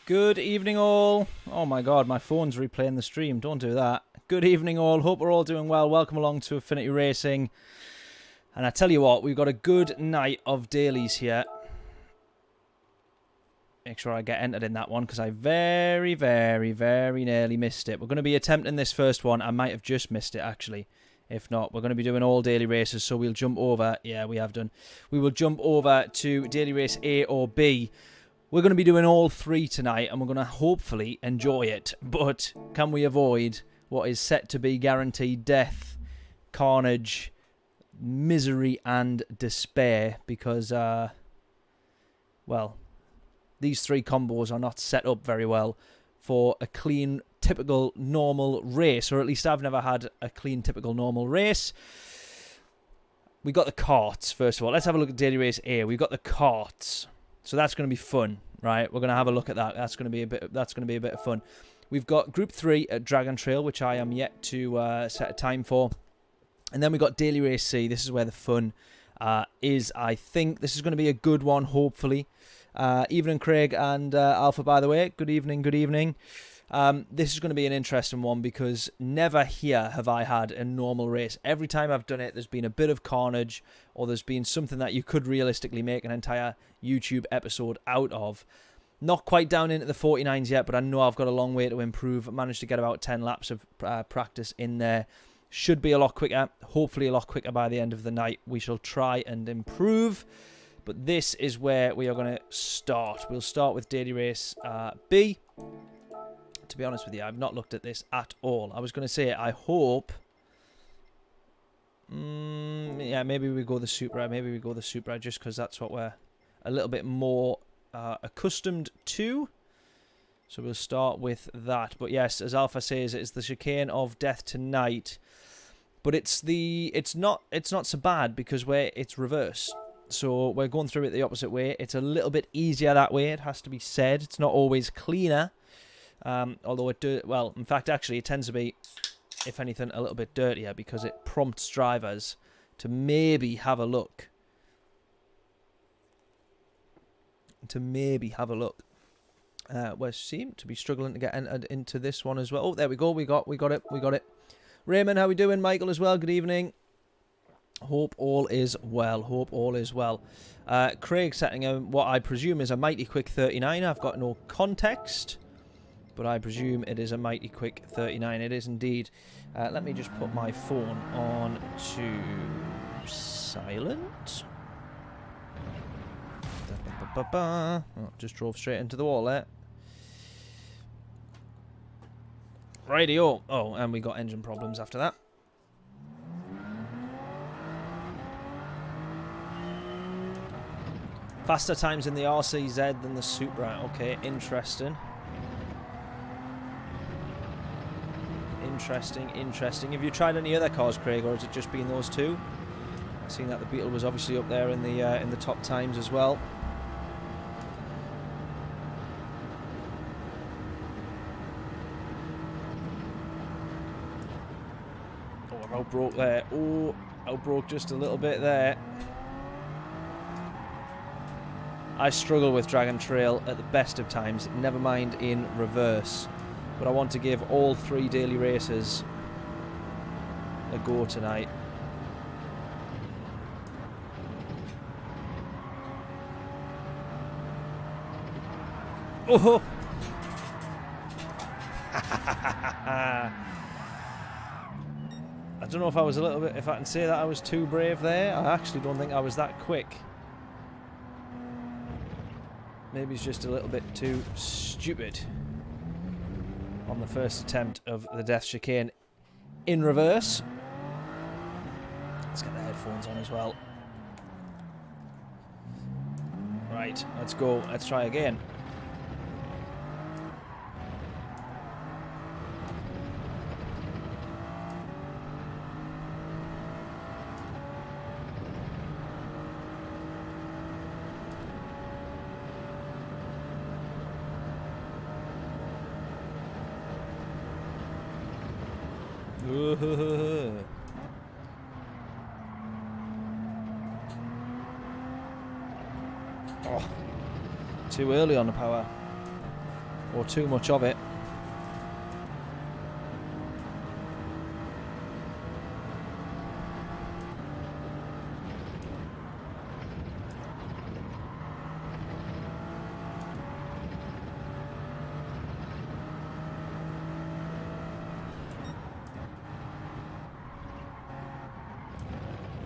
Good evening all. Oh my god, my phone's replaying the stream. Don't do that. Good evening all. Hope we're all doing well. Welcome along to Affinity Racing. And I tell you what, we've got a good night of dailies here. Make sure I get entered in that one because I very nearly missed it. We're going to be attempting this first one. I might have just missed it actually. If not, we're going to be doing all daily races, so we'll jump over. Yeah, we have done. We will jump over to daily race A or B. We're going to be doing all three tonight, and we're going to hopefully enjoy it. But can we avoid what is set to be guaranteed death, carnage, misery, and despair? Because, well, these three combos are not set up very well for a clean, typical, normal race. Or at least I've never had a clean, typical, normal race. We got the karts, first of all. Let's have a look at daily race A. We've got the karts. So that's going to be fun, right? We're going to have a look at that. That's going to be a bit of fun. We've got Group 3 at Dragon Trail, which I am yet to set a time for. And then we've got Daily Race C. This is where the fun is, I think. This is going to be a good one, hopefully. Evening, Craig and Alpha, by the way. Good evening, good evening. This is going to be an interesting one because never here have I had a normal race. Every time I've done it, there's been a bit of carnage or there's been something that you could realistically make an entire YouTube episode out of. Not quite down into the 49s yet, but I know I've got a long way to improve. I managed to get about 10 laps of practice in there. Should be a lot quicker, hopefully a lot quicker by the end of the night. We shall try and improve. But this is where we are going to start. We'll start with Daily Race B. To be honest with you, I've not looked at this at all. I was going to say, I hope... yeah, maybe we go the Supra. Maybe we go the Supra just because that's what we're a little bit more accustomed to. So we'll start with that. But yes, as Alpha says, it's the chicane of death tonight. But it's not so bad because it's reverse. So we're going through it the opposite way. It's a little bit easier that way, it has to be said. It's not always cleaner. Although well, in fact, actually, it tends to be, if anything, a little bit dirtier because it prompts drivers to maybe have a look. We seem to be struggling to get entered into this one as well. Oh, there we go. We got it. Raymond, how we doing? Michael as well. Good evening. Hope all is well. Craig setting what I presume is a mighty quick 39. I've got no context, but I presume it is a mighty quick 39. It is indeed. Let me just put my phone on to silent. Oh, just drove straight into the wall there. Rightio. Oh, and we got engine problems after that. Faster times in the RCZ than the Supra. Okay, interesting. Interesting. Have you tried any other cars, Craig, or has it just been those two? I've seen that the Beetle was obviously up there in the top times as well. Oh, I've outbroke there. Oh, outbroke just a little bit there. I struggle with Dragon Trail at the best of times, never mind in reverse. But I want to give all three daily races a go tonight. Oh! I don't know if I was if I can say that I was too brave there. I actually don't think I was that quick. Maybe it's just a little bit too stupid on the first attempt of the death chicane in reverse. Let's get the headphones on as well. Right, let's go. Let's try again. Oh, too early on the power. or too much of it.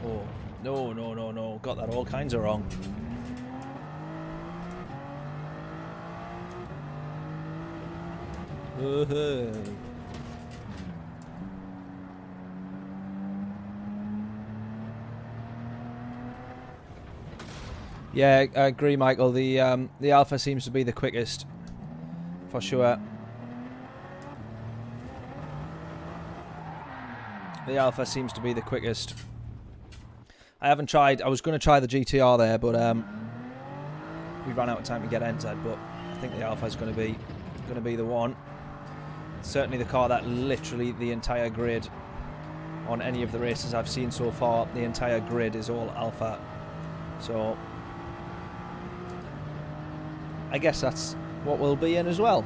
Oh, no. Got that all kinds of wrong. Yeah, I agree, Michael. The Alpha seems to be the quickest, for sure. The Alpha seems to be the quickest. I haven't tried. I was going to try the GTR there, but we ran out of time to get entered. But I think the Alpha is going to be the one. Certainly the car that literally the entire grid on any of the races I've seen so far, the entire grid is all Alpha. So I guess that's what we'll be in as well.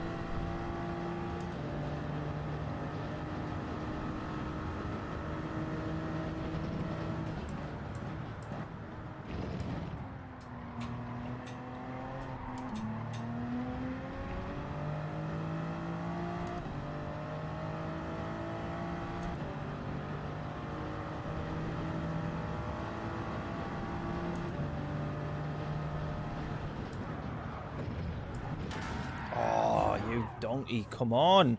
Donkey, come on.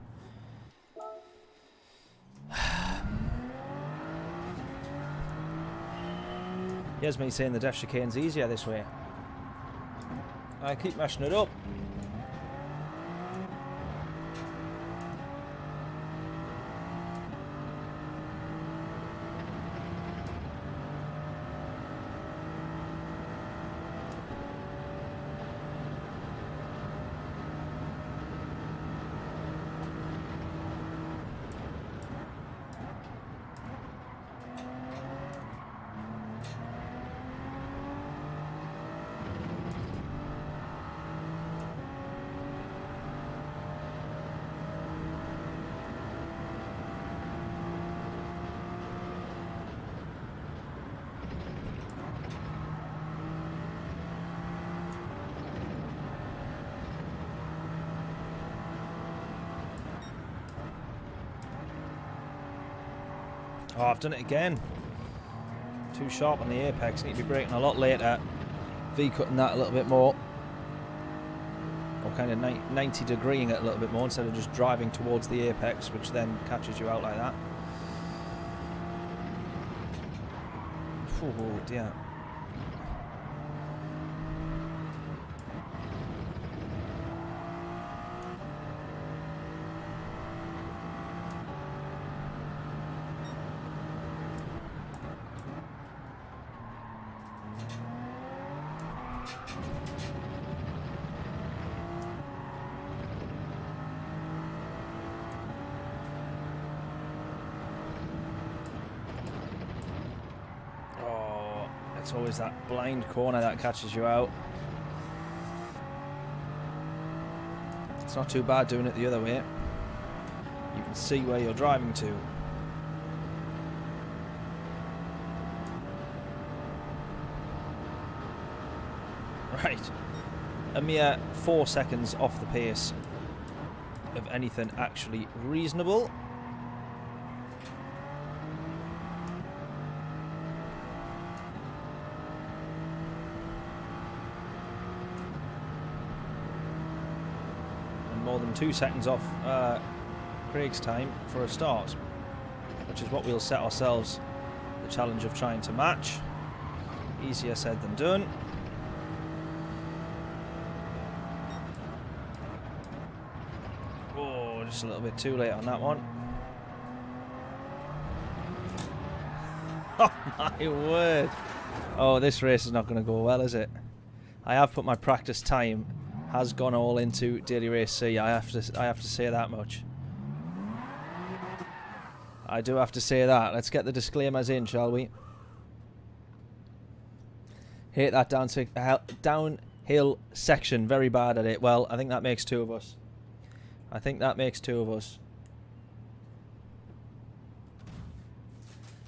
Here's me saying the dash chicane's easier this way. I keep mashing it up. Oh, I've done it again. Too sharp on the apex. Need to be braking a lot later. V-cutting that a little bit more. Or kind of 90 degreeing it a little bit more instead of just driving towards the apex, which then catches you out like that. Oh dear. It's always that blind corner that catches you out. It's not too bad doing it the other way. You can see where you're driving to. Right. A mere 4 seconds off the pace of anything actually reasonable. More than 2 seconds off Craig's time for a start, which is what we'll set ourselves the challenge of trying to match. Easier said than done. Oh, just a little bit too late on that one. Oh my word. Oh, this race is not going to go well, is it? I have put my practice time has gone all into Daily Race C. I have to say that much. I do have to say that. Let's get the disclaimers in, shall we? Hate that downhill section. Very bad at it. Well, I think that makes 2 of us. I think that makes 2 of us.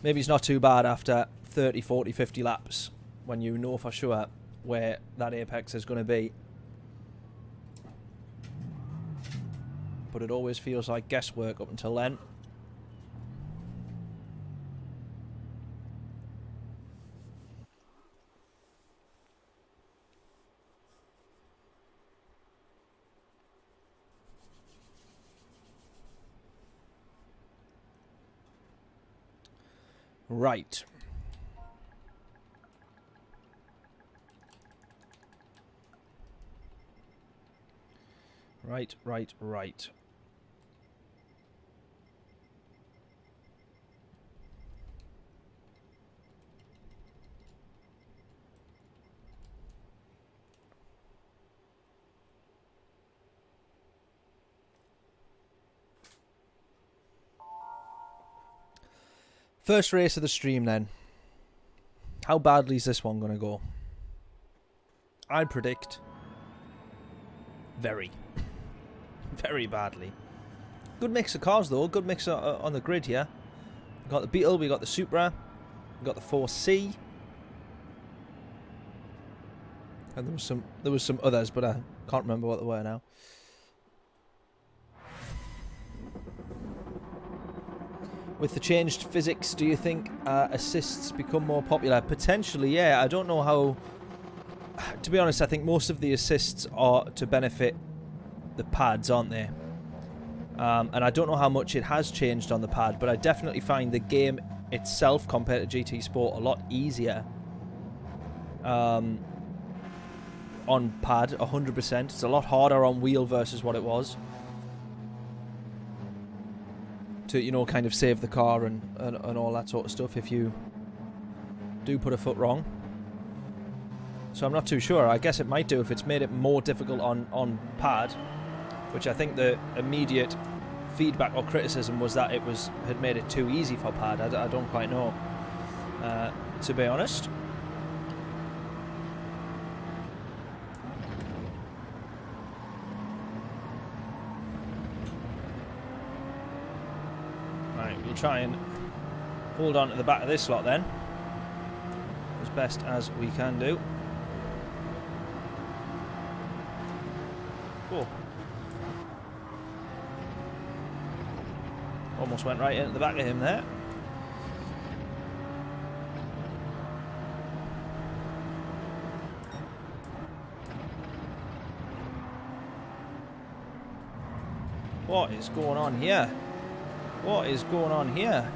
Maybe it's not too bad after 30, 40, 50 laps when you know for sure where that apex is going to be. But it always feels like guesswork up until then. Right. Right. First race of the stream then. How badly is this one going to go? I predict very, very badly. Good mix of cars though. Good mix on the grid here. We got the Beetle, we got the Supra, we got the 4C, and there was some others, but I can't remember what they were now. With the changed physics, do you think assists become more popular? Potentially, yeah. I don't know how... To be honest, I think most of the assists are to benefit the pads, aren't they? And I don't know how much it has changed on the pad, but I definitely find the game itself, compared to GT Sport, a lot easier on pad, 100%. It's a lot harder on wheel versus what it was. To, you know, kind of save the car and all that sort of stuff if you do put a foot wrong. So I'm not too sure. I guess it might do if it's made it more difficult on pad, which I think the immediate feedback or criticism was that it had made it too easy for pad. I don't quite know, to be honest. We'll try and hold on to the back of this lot then, as best as we can do. Cool. Almost went right into the back of him there. What is going on here? What is going on here?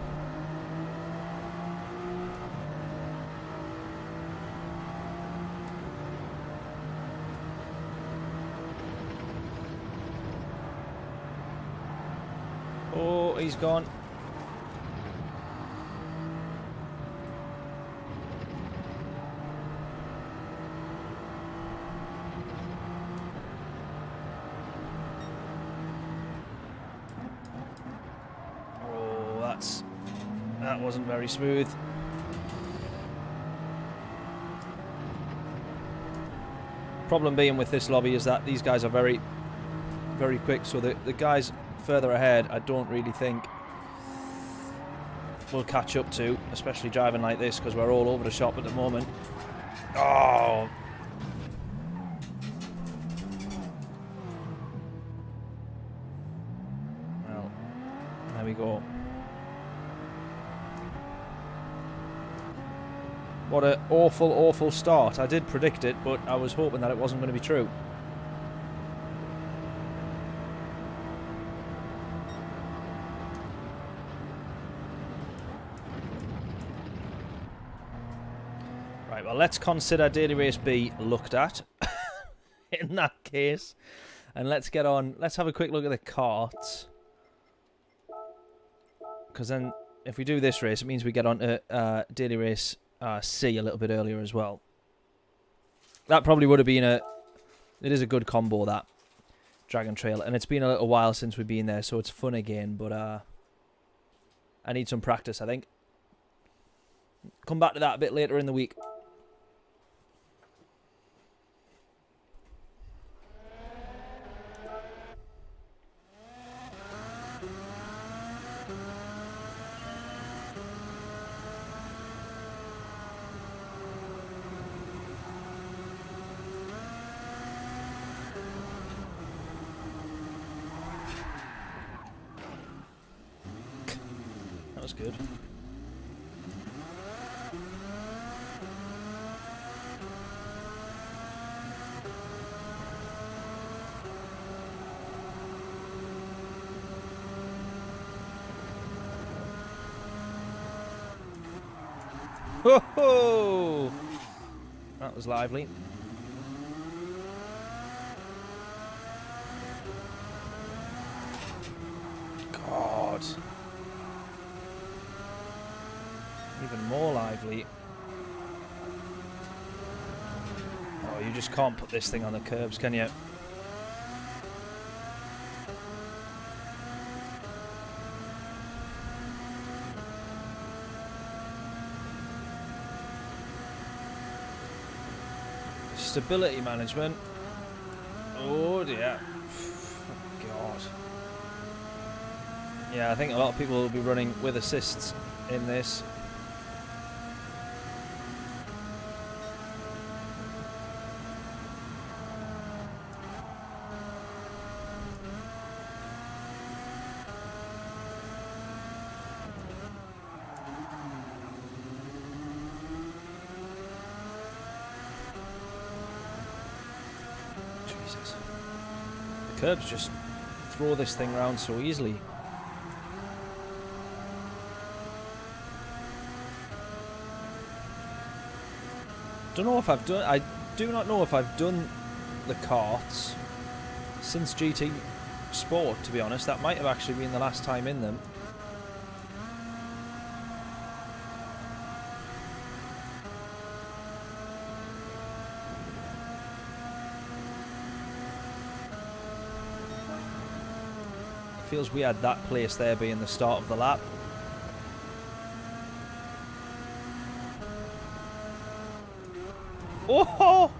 Oh, he's gone. That wasn't very smooth. Problem being with this lobby is that these guys are very, very quick. So the guys further ahead, I don't really think we'll catch up to, especially driving like this because we're all over the shop at the moment. Oh. Well, there we go. What an awful, awful start. I did predict it, but I was hoping that it wasn't going to be true. Right, well, let's consider Daily Race B looked at in that case. And let's get on. Let's have a quick look at the carts. Because then, if we do this race, it means we get on to Daily Race C a little bit earlier as well. That probably would have been it is a good combo, that Dragon Trail, and it's been a little while since we've been there, so it's fun again, but I need some practice, I think. Come back to that a bit later in the week. That's good. Ho ho! That was lively. God. Even more lively. Oh, you just can't put this thing on the curbs, can you? Stability management. Oh dear. God. Yeah, I think a lot of people will be running with assists in this. Curbs just throw this thing around so easily. Don't know if I've done. I do not know if I've done the karts since GT Sport. To be honest, that might have actually been the last time in them. Feels weird that place there being the start of the lap. Oh!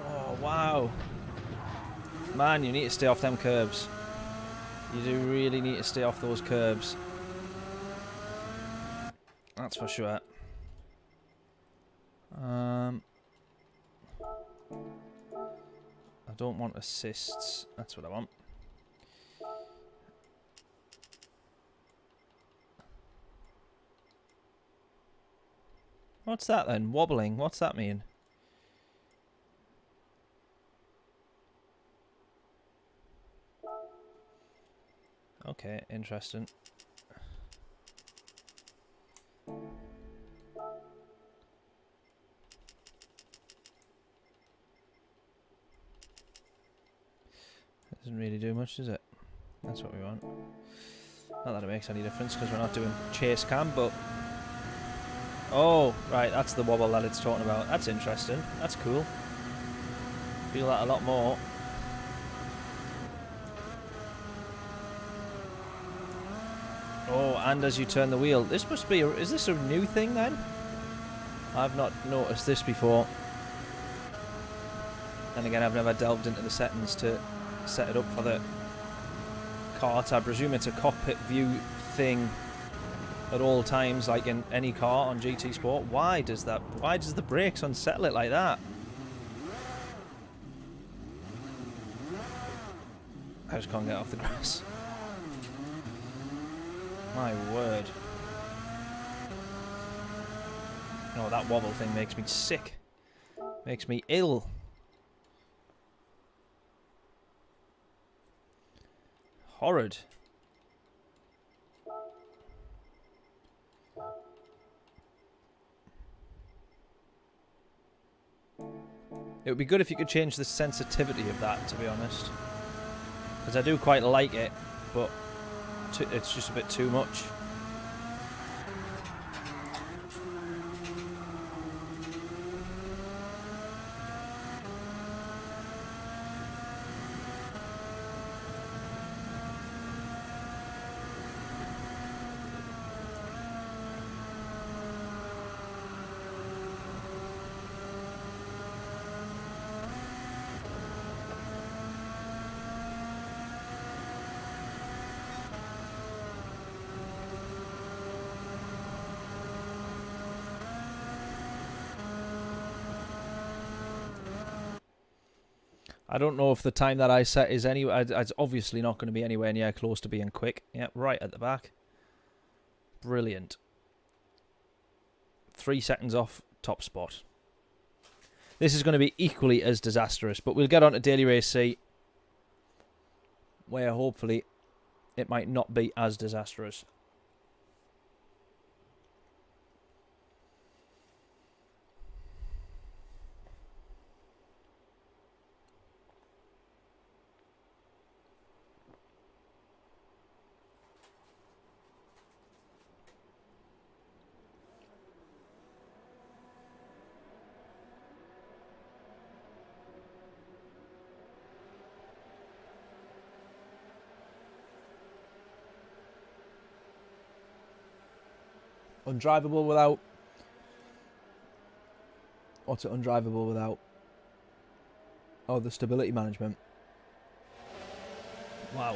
Oh, wow. Man, you need to stay off them curbs. You do really need to stay off those curbs. That's for sure. I don't want assists. That's what I want. What's that then? Wobbling. What's that mean? Okay, interesting. Doesn't really do much, does it? That's what we want. Not that it makes any difference because we're not doing chase cam, but... Oh, right, that's the wobble that it's talking about. That's interesting. That's cool. Feel that a lot more. Oh, and as you turn the wheel. This must be... Is this a new thing then? I've not noticed this before. And again, I've never delved into the settings to set it up for the kart. I presume it's a cockpit view thing at all times, like in any car on GT Sport. Why does the brakes unsettle it like that? I just can't get off the grass. My word. No, that wobble thing makes me sick. Makes me ill. Horrid. It would be good if you could change the sensitivity of that, to be honest. Because I do quite like it, but it's just a bit too much. I don't know if the time that I set is anywhere. It's obviously not going to be anywhere near close to being quick. Yep, right at the back. Brilliant. 3 seconds off top spot. This is going to be equally as disastrous, but we'll get on to Daily Race C, where hopefully it might not be as disastrous. Undrivable without... What's it undrivable without? Oh, the stability management. Wow.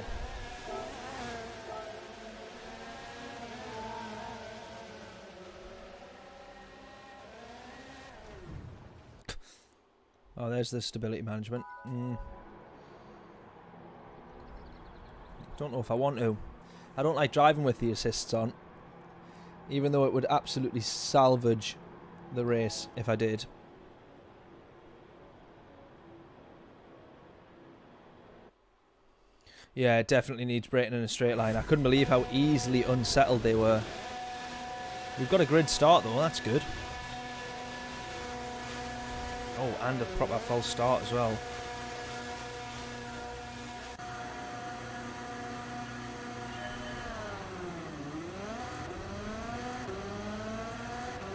Oh, there's the stability management. Don't know if I want to. I don't like driving with the assists on. Even though it would absolutely salvage the race if I did. Yeah, it definitely needs braking in a straight line. I couldn't believe how easily unsettled they were. We've got a grid start though, that's good. Oh, and a proper false start as well.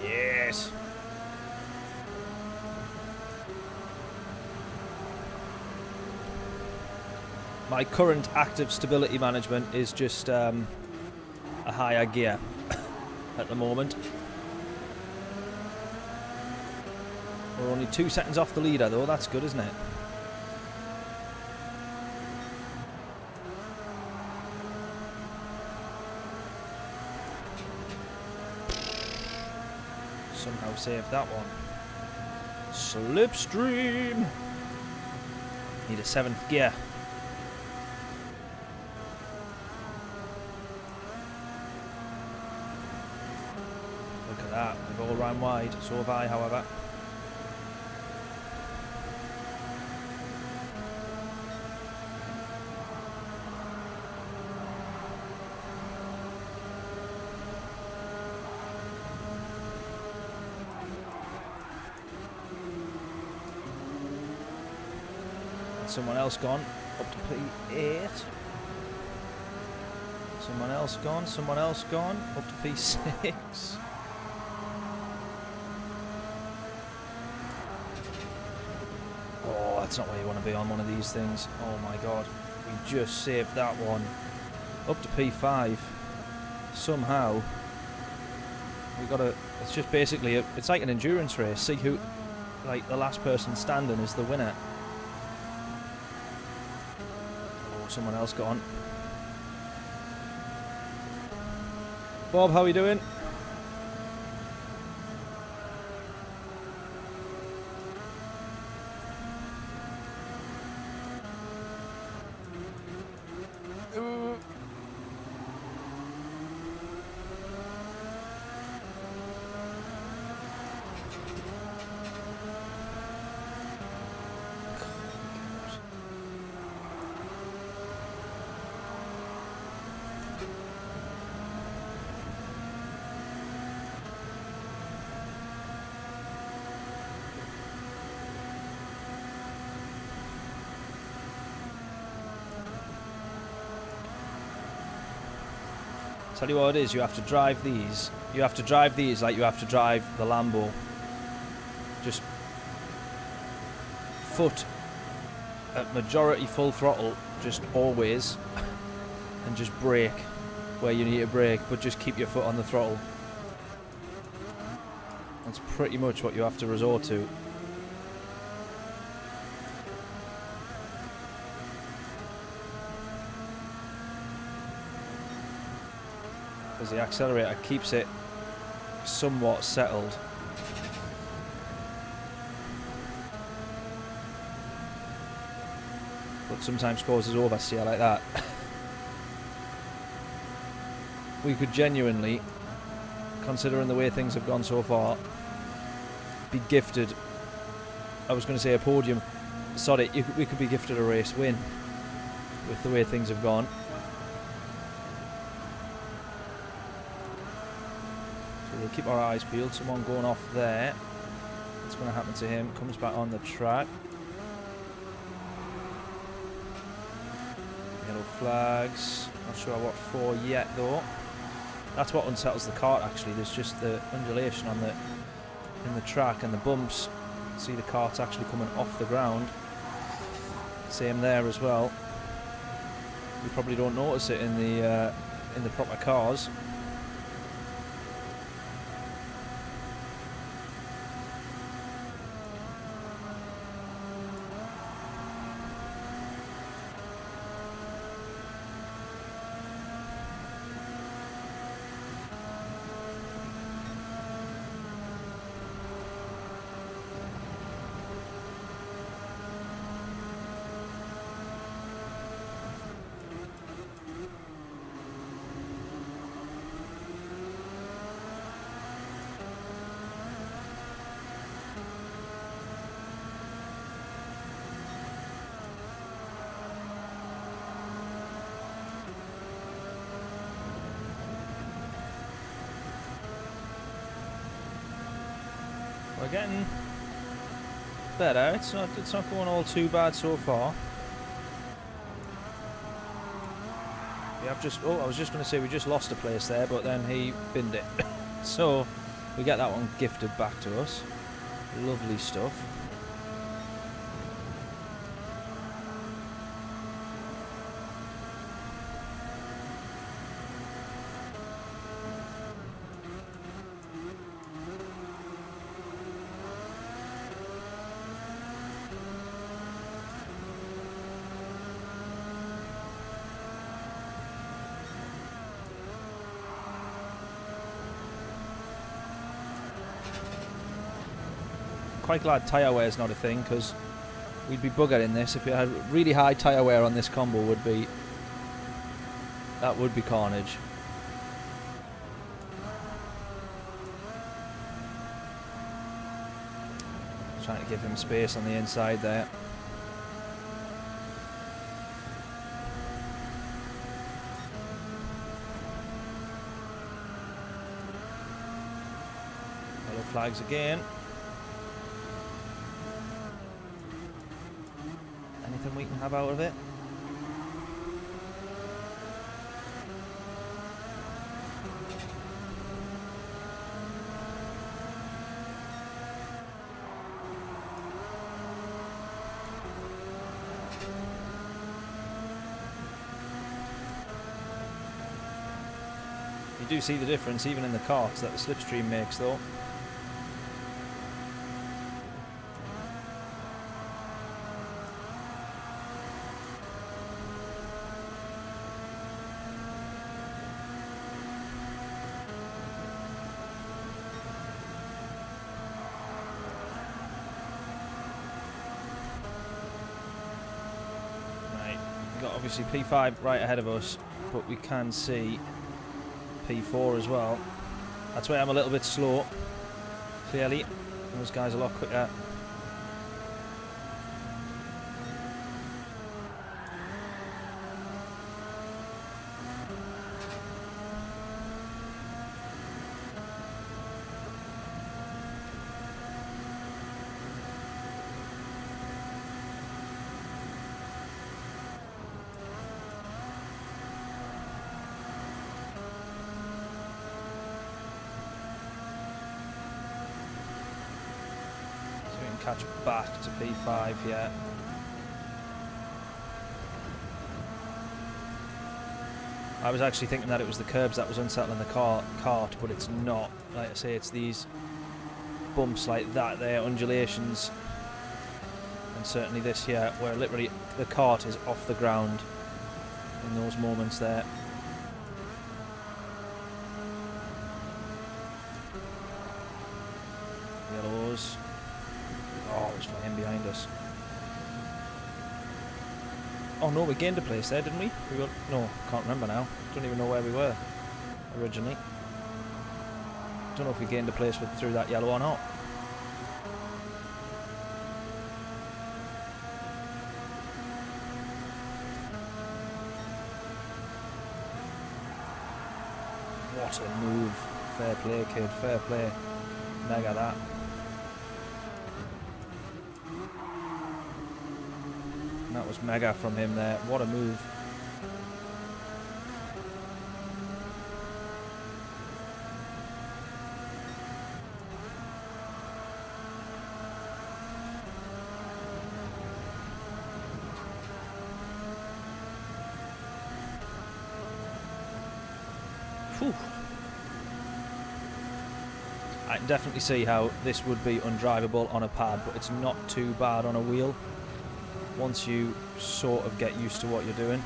Yes. My current active stability management is just a higher gear at the moment. We're only 2 seconds off the leader though, that's good, isn't it? Somehow saved that one. Slipstream! Need a 7th gear. Look at that, we've all ran wide. So have I, however. Someone else gone, up to P8. Someone else gone, up to P6. Oh, that's not where you want to be on one of these things. Oh my god, we just saved that one. Up to P5. Somehow. We gotta, it's just basically, it's like an endurance race. See who, like the last person standing is the winner. Someone else got on. Bob, how are you doing? Tell you what it is, you have to drive these. You have to drive these like you have to drive the Lambo. Just foot at majority full throttle, just always. And just brake where you need to brake, but just keep your foot on the throttle. That's pretty much what you have to resort to. Because the accelerator keeps it somewhat settled. but sometimes causes oversteer like that. We could genuinely, considering the way things have gone so far, be gifted, I was going to say a podium, sorry, we could be gifted a race win with the way things have gone. So we'll keep our eyes peeled. Someone going off there. What's going to happen to him? Comes back on the track. Yellow flags. Not sure what for yet though. That's what unsettles the kart actually. There's just the undulation on in the track and the bumps. See the kart's actually coming off the ground. Same there as well. You probably don't notice it in the proper cars. We're getting better. It's not going all too bad so far. We have just, I was just going to say we just lost a place there, but then he binned it. So we get that one gifted back to us. Lovely stuff. Quite glad tyre wear is not a thing, because we'd be buggered in this. If we had really high tyre wear on this combo, that would be carnage. Trying to give him space on the inside there. Yellow flags again. Anything we can have out of it? You do see the difference even in the karts that the slipstream makes though. Obviously P5 right ahead of us, but we can see P4 as well. That's why I'm a little bit slow. Clearly, those guys are a lot quicker. Catch back to P5 yet. I was actually thinking that it was the curbs that was unsettling the kart, but it's not. Like I say, it's these bumps like that there, undulations, and certainly this here, where literally the kart is off the ground in those moments there. Yellows. Oh, it's for him behind us. Oh no, we gained a place there, didn't we? No, can't remember now. Don't even know where we were originally. Don't know if we gained a place through that yellow or not. What a move. Fair play, kid. Fair play. Mega that. That was mega from him there. What a move. Whew. I can definitely see how this would be undrivable on a pad, but it's not too bad on a wheel once you sort of get used to what you're doing.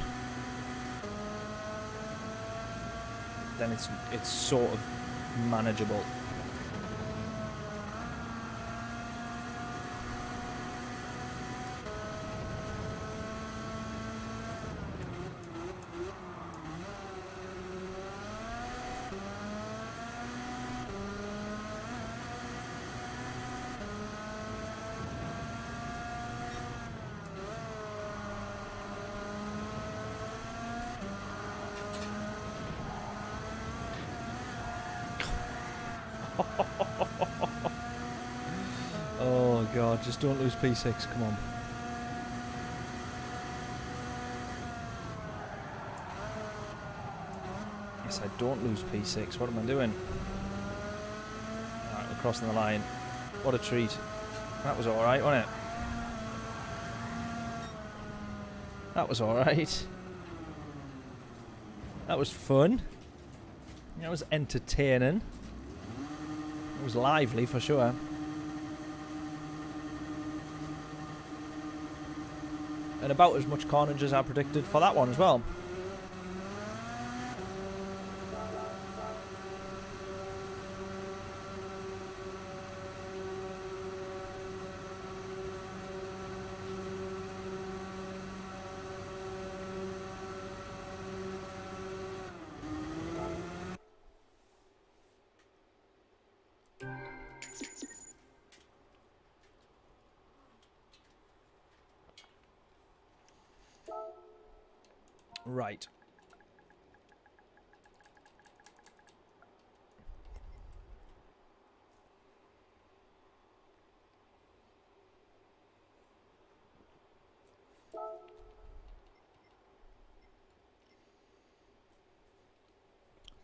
Then it's sort of manageable. Oh god, just don't lose P6, come on. Yes, I don't lose P6, what am I doing? Alright, we're crossing the line. What a treat. That was alright, wasn't it? That was alright. That was fun. That was entertaining. It was lively for sure. And about as much carnage as I predicted for that one as well. Right.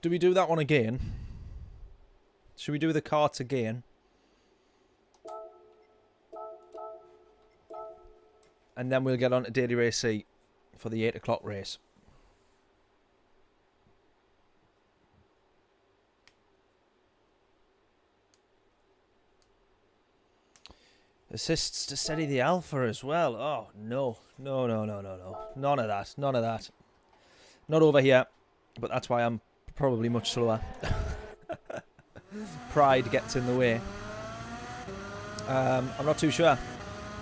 Do we do that one again? Should we do the karts again? And then we'll get on to Daily Race C for the 8 o'clock race. Assists to steady the alpha as well. Oh, no. No, no, no, no, no. None of that. None of that. Not over here. But that's why I'm probably much slower. Pride gets in the way. I'm not too sure.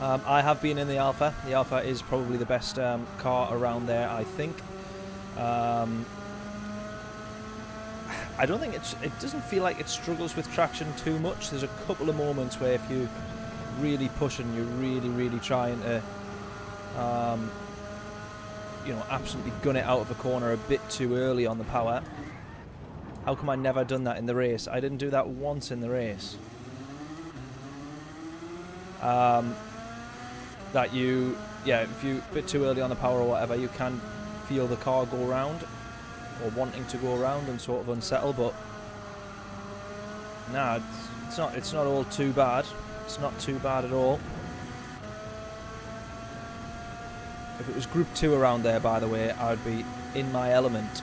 I have been in the alpha. The alpha is probably the best car around there, I think. I don't think it doesn't feel like it struggles with traction too much. There's a couple of moments where if you really pushing, you're really trying to you know, absolutely gun it out of a corner a bit too early on the power. How come I never done that in the race? I didn't do that once in the race. That you, yeah, if you a bit too early on the power or whatever, you can feel the car go around or wanting to go around and sort of unsettle, but nah, it's not all too bad. It's not too bad at all. If it was Group 2 around there, by the way, I would be in my element.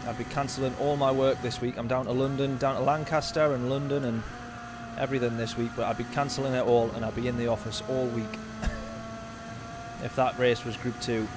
I'd be cancelling all my work this week. I'm down to London, down to Lancaster and London and everything this week, but I'd be cancelling it all and I'd be in the office all week. If that race was Group 2.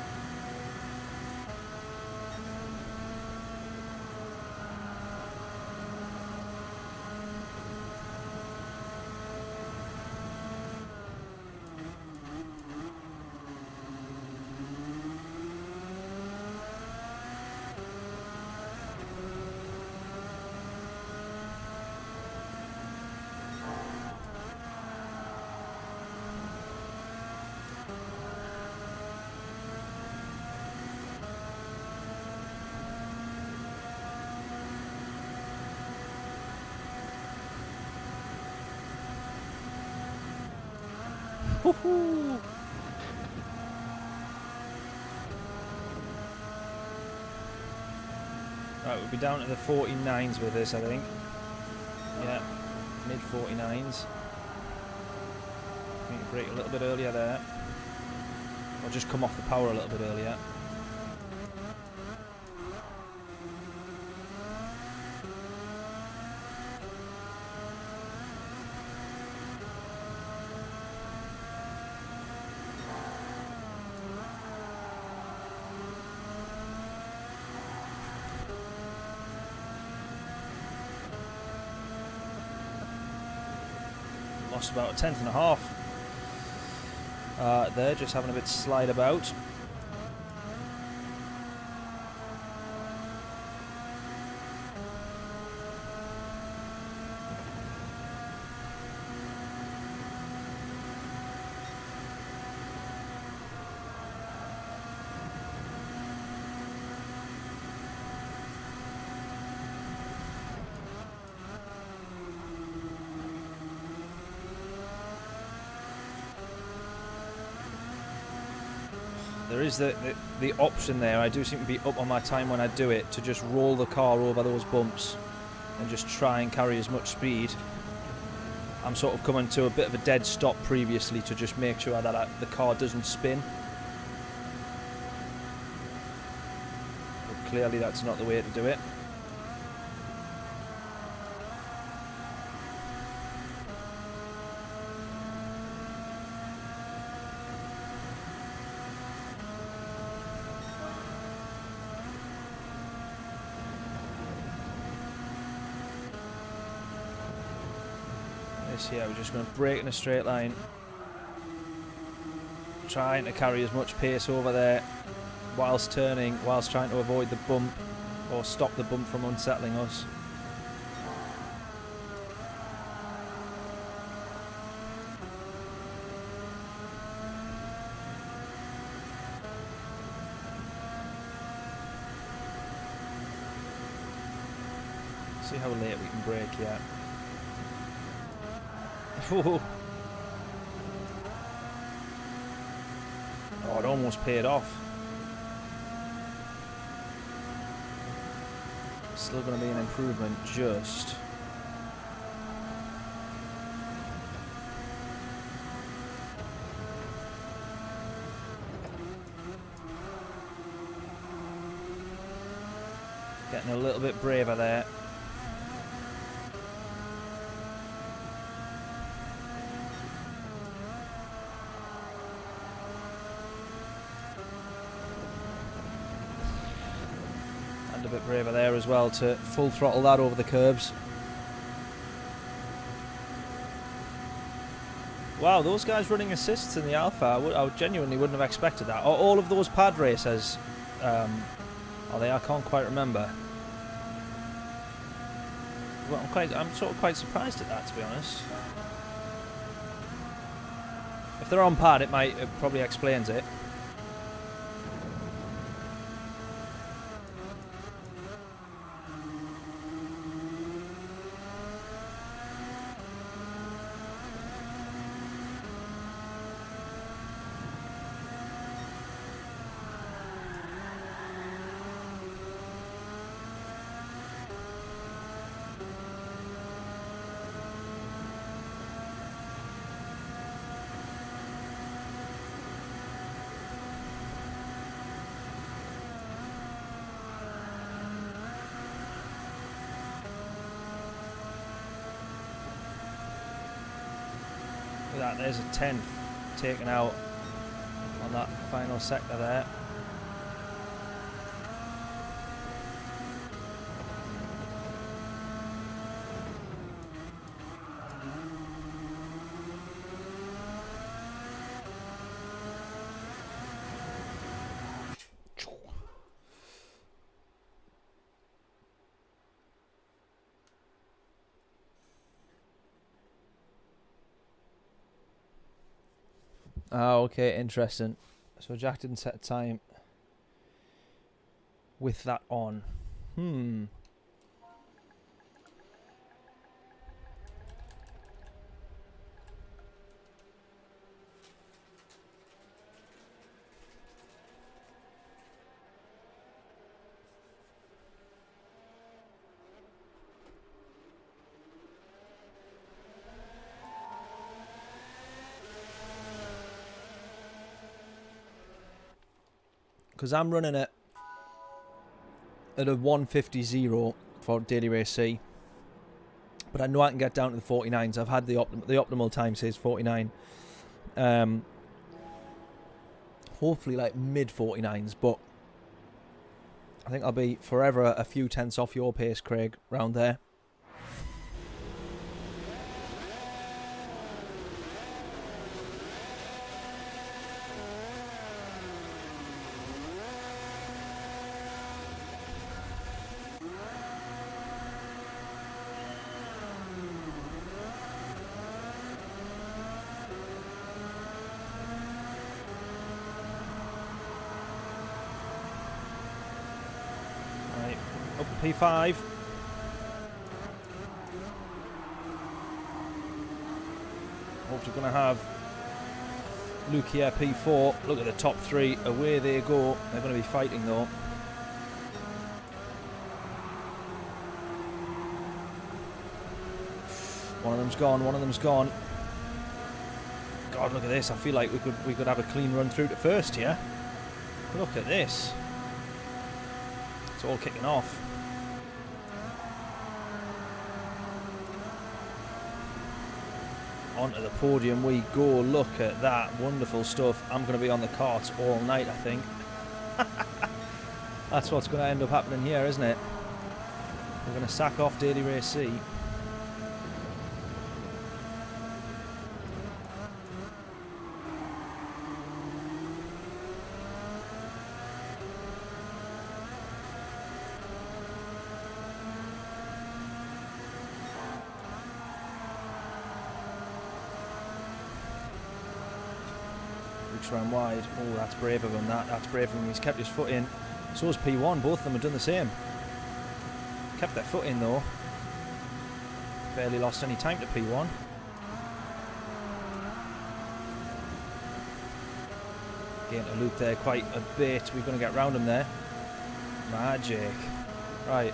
Woohoo! Right, we'll be down to the 49s with this, I think. Yeah, mid 49s. Need to brake a little bit earlier there. Or just come off the power a little bit earlier. Lost about a tenth and a half. There, just having a bit slide about. There is the option there. I do seem to be up on my time when I do it to just roll the car over those bumps and just try and carry as much speed. I'm sort of coming to a bit of a dead stop previously to just make sure that the car doesn't spin. But clearly that's not the way to do it. Yeah, we're just going to brake in a straight line, trying to carry as much pace over there whilst turning, whilst trying to avoid the bump or stop the bump from unsettling us. See how late we can brake yet. Oh, it almost paid off. Still going to be an improvement, just. Getting a little bit braver there. A bit braver there as well to full throttle that over the curbs. Wow, those guys running assists in the Alpha, I genuinely wouldn't have expected that. Are all of those pad racers, are they? I can't quite remember. Well, I'm sort of quite surprised at that, to be honest. If they're on pad, it probably explains it. That there's a 10th taken out on that final sector there. Oh, okay, interesting. So Jack didn't set a time with that on. Because I'm running it at a 150.0 for Daily Race C. But I know I can get down to the 49s. I've had the optimal time says 49. Hopefully like mid 49s, but I think I'll be forever a few tenths off your pace, Craig, round there. P5. Hopefully going to have Luke here, P4. Look at the top three. Away they go. They're going to be fighting though. One of them's gone. One of them's gone. God, look at this. I feel like we could have a clean run through to first here. Look at this. It's all kicking off. Onto the podium we go. Look at that. Wonderful stuff. I'm going to be on the carts all night, I think. That's what's going to end up happening here, isn't it? We're going to sack off Daily Race C. Ran wide. Oh, that's brave of him. That's brave of him. He's kept his foot in. So has P1. Both of them have done the same. Kept their foot in though. Barely lost any time to P1. Getting to Luke there quite a bit. We're going to get round him there. Magic. Right.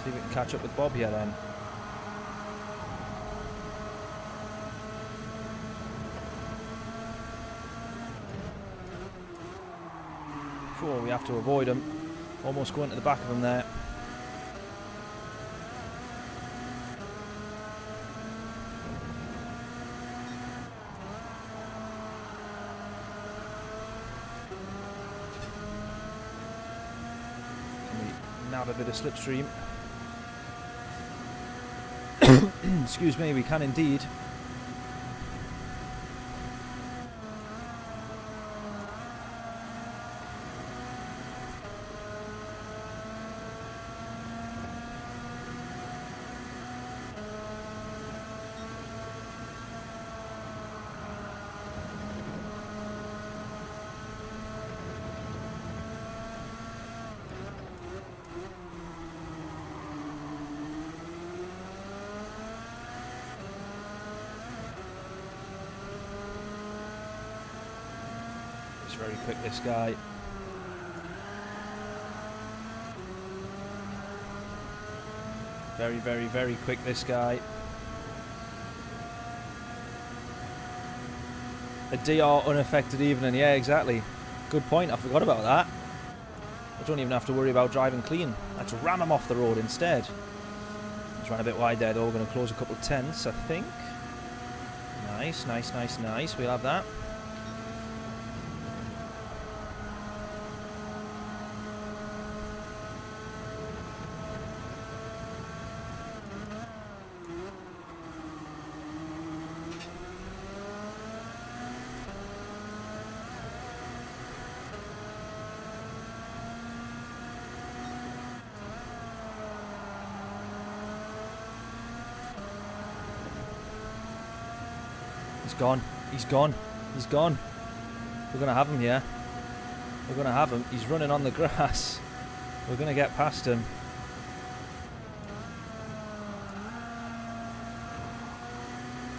See if we can catch up with Bob here then. Oh, we have to avoid him. Almost going to the back of him there. Can we nab a bit of slipstream? Excuse me, we can indeed. Very quick, this guy. Very, very, very quick, this guy. A DR unaffected evening. Yeah, exactly. Good point. I forgot about that. I don't even have to worry about driving clean. Let's ram him off the road instead. Just ran a bit wide there, though. We're going to close a couple of tenths, I think. Nice, nice, nice, nice. We'll have that. He's gone. He's gone. He's gone. We're going to have him here. We're going to have him. He's running on the grass. We're going to get past him.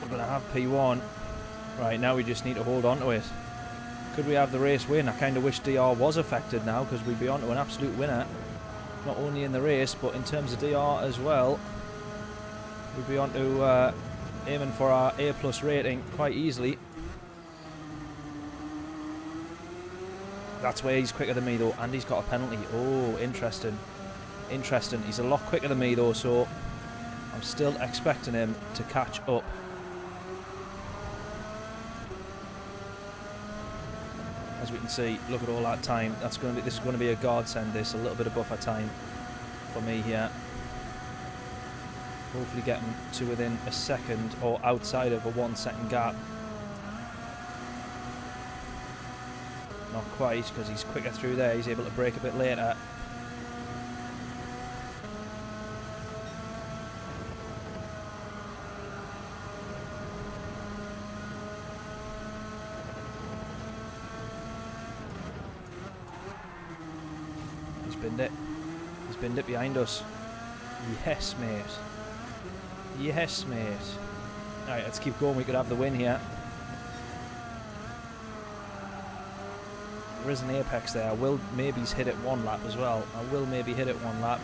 We're going to have P1. Right, now we just need to hold on to it. Could we have the race win? I kind of wish DR was affected now, because we'd be on to an absolute winner. Not only in the race, but in terms of DR as well. We'd be on to aiming for our A+ rating quite easily. That's where he's quicker than me, though. And he's got a penalty. Oh, interesting. Interesting. He's a lot quicker than me, though, so I'm still expecting him to catch up. As we can see, look at all that time. This is going to be a godsend, this. A little bit of buffer time for me here. Hopefully getting to within a second or outside of a 1 second gap. Not quite, because he's quicker through there. He's able to brake a bit later. He's binned it. He's binned it behind us. Yes, mate. Yes, mate. Alright, let's keep going. We could have the win here. There is an apex there. I will maybe hit it 1 lap as well. I will maybe hit it 1 lap.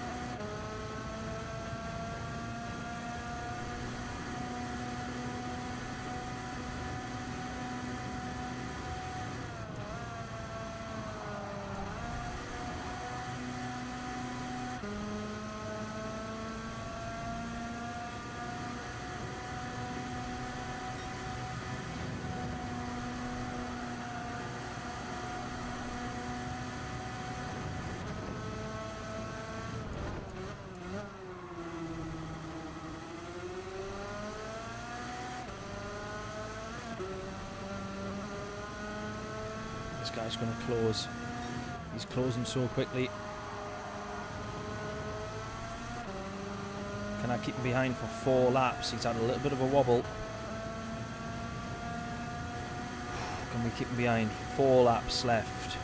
This guy's going to close. He's closing so quickly. Can I keep him behind for 4 laps? He's had a little bit of a wobble. Can we keep him behind? 4 laps left.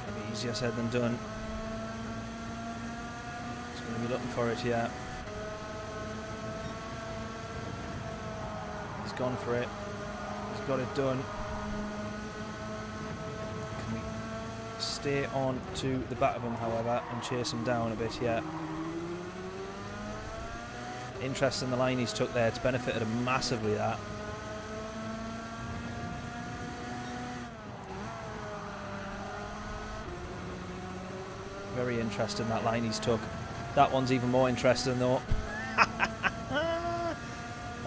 Gonna be easier said than done. He's going to be looking for it here. Gone for it. He's got it done. Can we stay on to the back of him, however, and chase him down a bit here? Interesting the line he's took there. It's benefited him massively, that. Very interesting, that line he's took. That one's even more interesting, though.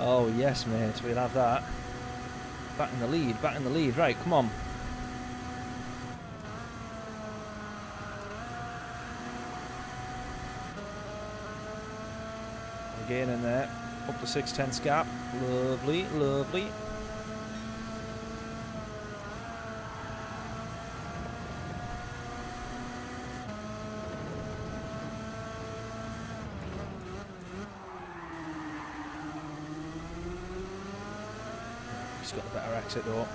Oh, yes, mate. We'll have that. Back in the lead. Back in the lead. Right, come on. Again in there. Up to 6/10 gap. Lovely, lovely. He's got a better exit though.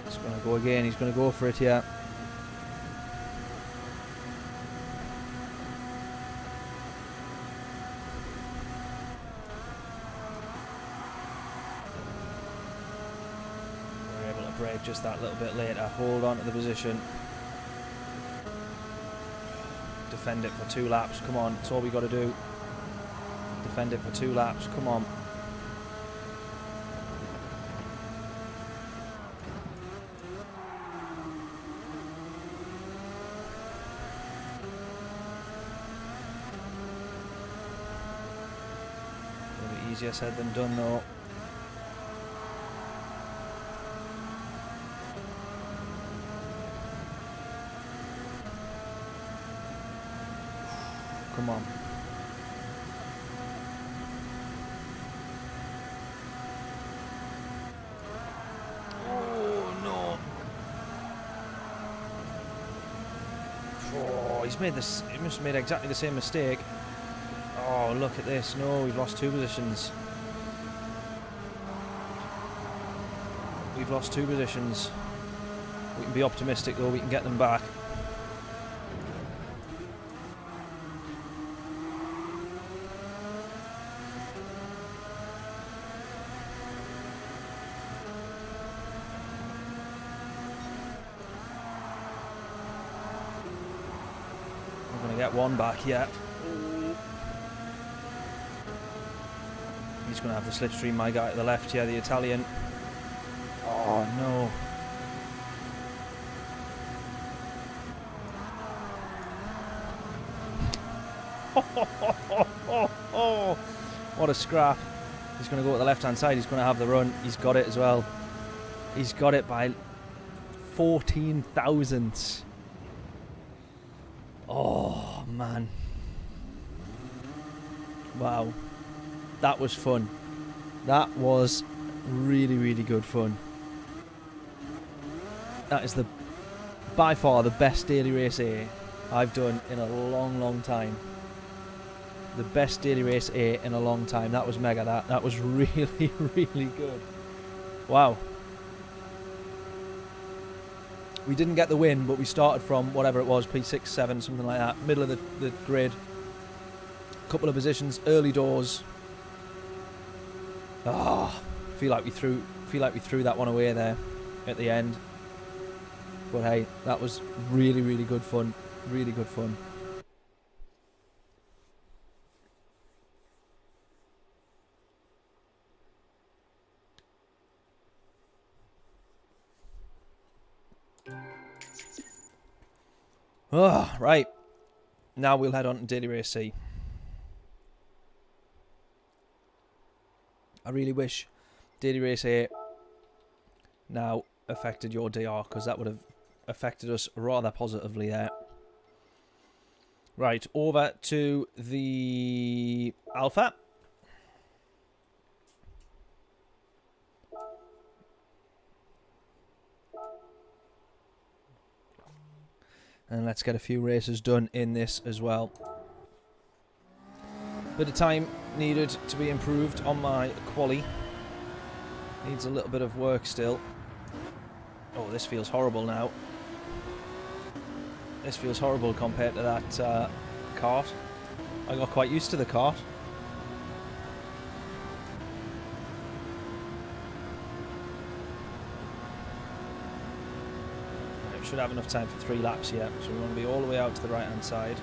He's going to go again. He's going to go for it here. Brake just that little bit later. Hold on to the position. Defend it for 2 laps. Come on, that's all we got to do. Defend it for 2 laps. Come on. A little bit easier said than done, though. Come on. Oh no. Oh, he's made this. He must have made exactly the same mistake. Oh, look at this. No, we've lost 2 positions. We've lost 2 positions. We can be optimistic though, we can get them back. going to get one back, yeah. He's going to have the slipstream, my guy to the left, yeah, the Italian. Oh, no. What a scrap. He's going to go to the left-hand side. He's going to have the run. He's got it as well. He's got it by 14 thousandths. Oh, man. Wow. That was fun. That was really, really good fun. That is by far the best daily race A I've done in a long, long time. The best daily race A in a long time. That was mega. That was really, really good. Wow. We didn't get the win, but we started from whatever it was, P6, 7, something like that. Middle of the grid. Couple of positions, early doors. Ah, feel like we threw that one away there at the end. But hey, that was really, really good fun. Really good fun. Oh, right. Now we'll head on to Daily Race C. I really wish Daily Race A now affected your DR, because that would have affected us rather positively there. Right, over to the Alpha. And let's get a few races done in this as well. Bit of time needed to be improved on my quali. Needs a little bit of work still. Oh, this feels horrible now. This feels horrible compared to that Kart. I got quite used to the Kart. Should have enough time for 3 laps yet, so we want to be all the way out to the right hand side.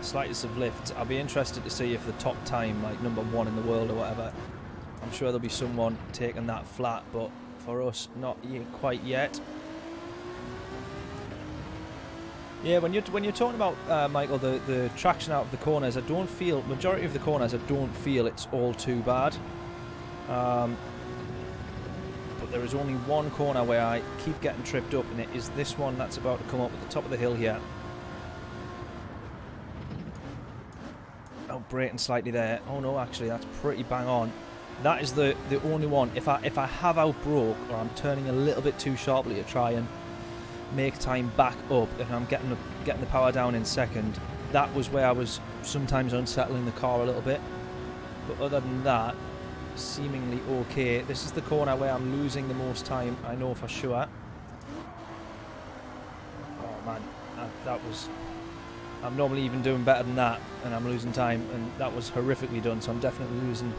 Slightest of lift. I'll be interested to see if the top time, like #1 in the world or whatever, I'm sure there'll be someone taking that flat, but for us, not quite yet. Yeah, when you're talking about Michael, the traction out of the corners, I don't feel majority of the corners. I don't feel it's all too bad. There is only one corner where I keep getting tripped up, and it is this one that's about to come up at the top of the hill here. Oh, braking slightly there. Oh no, actually that's pretty bang on. That is the only one. If I have outbroke, or I'm turning a little bit too sharply to try and make time back up, and I'm getting the power down in second, that was where I was sometimes unsettling the car a little bit. But other than that, seemingly okay. This is the corner where I'm losing the most time, I know for sure. Oh man, that was... I'm normally even doing better than that, and I'm losing time, and that was horrifically done, so I'm definitely losing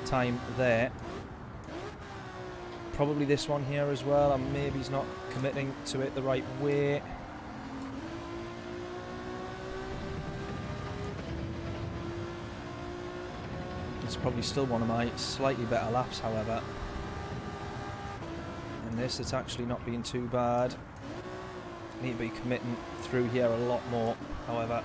time there. Probably this one here as well, and maybe he's not committing to it the right way. It's probably still one of my slightly better laps, however. And this, it's actually not been too bad. I need to be committing through here a lot more, however.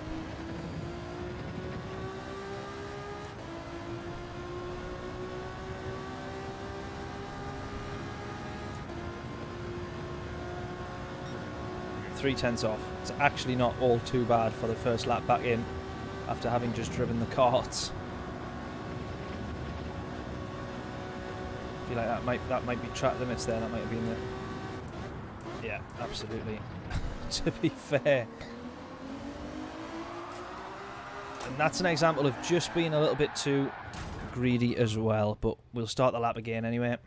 .3 off. It's actually not all too bad for the first lap back in after having just driven the karts. I feel like that might be track limits there. That might have been the... Yeah, absolutely. To be fair. And that's an example of just being a little bit too greedy as well. But we'll start the lap again anyway.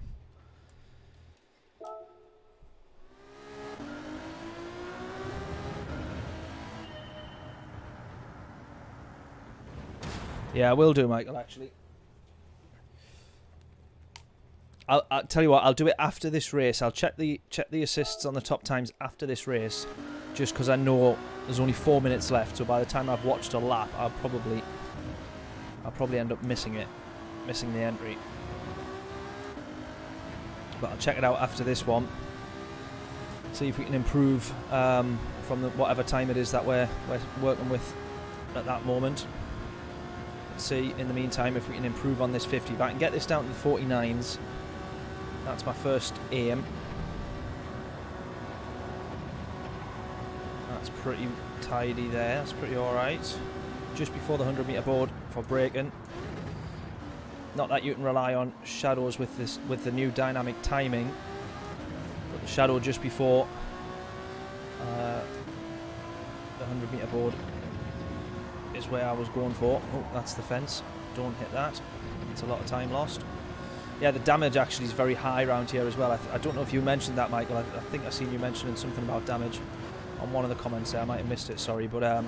Yeah, I will do, Michael, actually. I'll tell you what, I'll do it after this race. I'll check the assists on the top times after this race, just because I know there's only 4 minutes left. So by the time I've watched a lap, I'll probably end up missing the entry. But I'll check it out after this one. See if we can improve from whatever time it is that we're working with at that moment. Let's see in the meantime if we can improve on this 50. If I can get this down to the 49s, that's my first aim. That's pretty tidy there. That's pretty alright. Just before the 100-meter board for braking. Not that you can rely on shadows with the new dynamic timing. But the shadow just before the 100-meter board is where I was going for. Oh, that's the fence. Don't hit that. It's a lot of time lost. Yeah, the damage actually is very high around here as well. I don't know if you mentioned that, Michael. I think I've seen you mentioning something about damage on one of the comments there. I might have missed it, sorry. But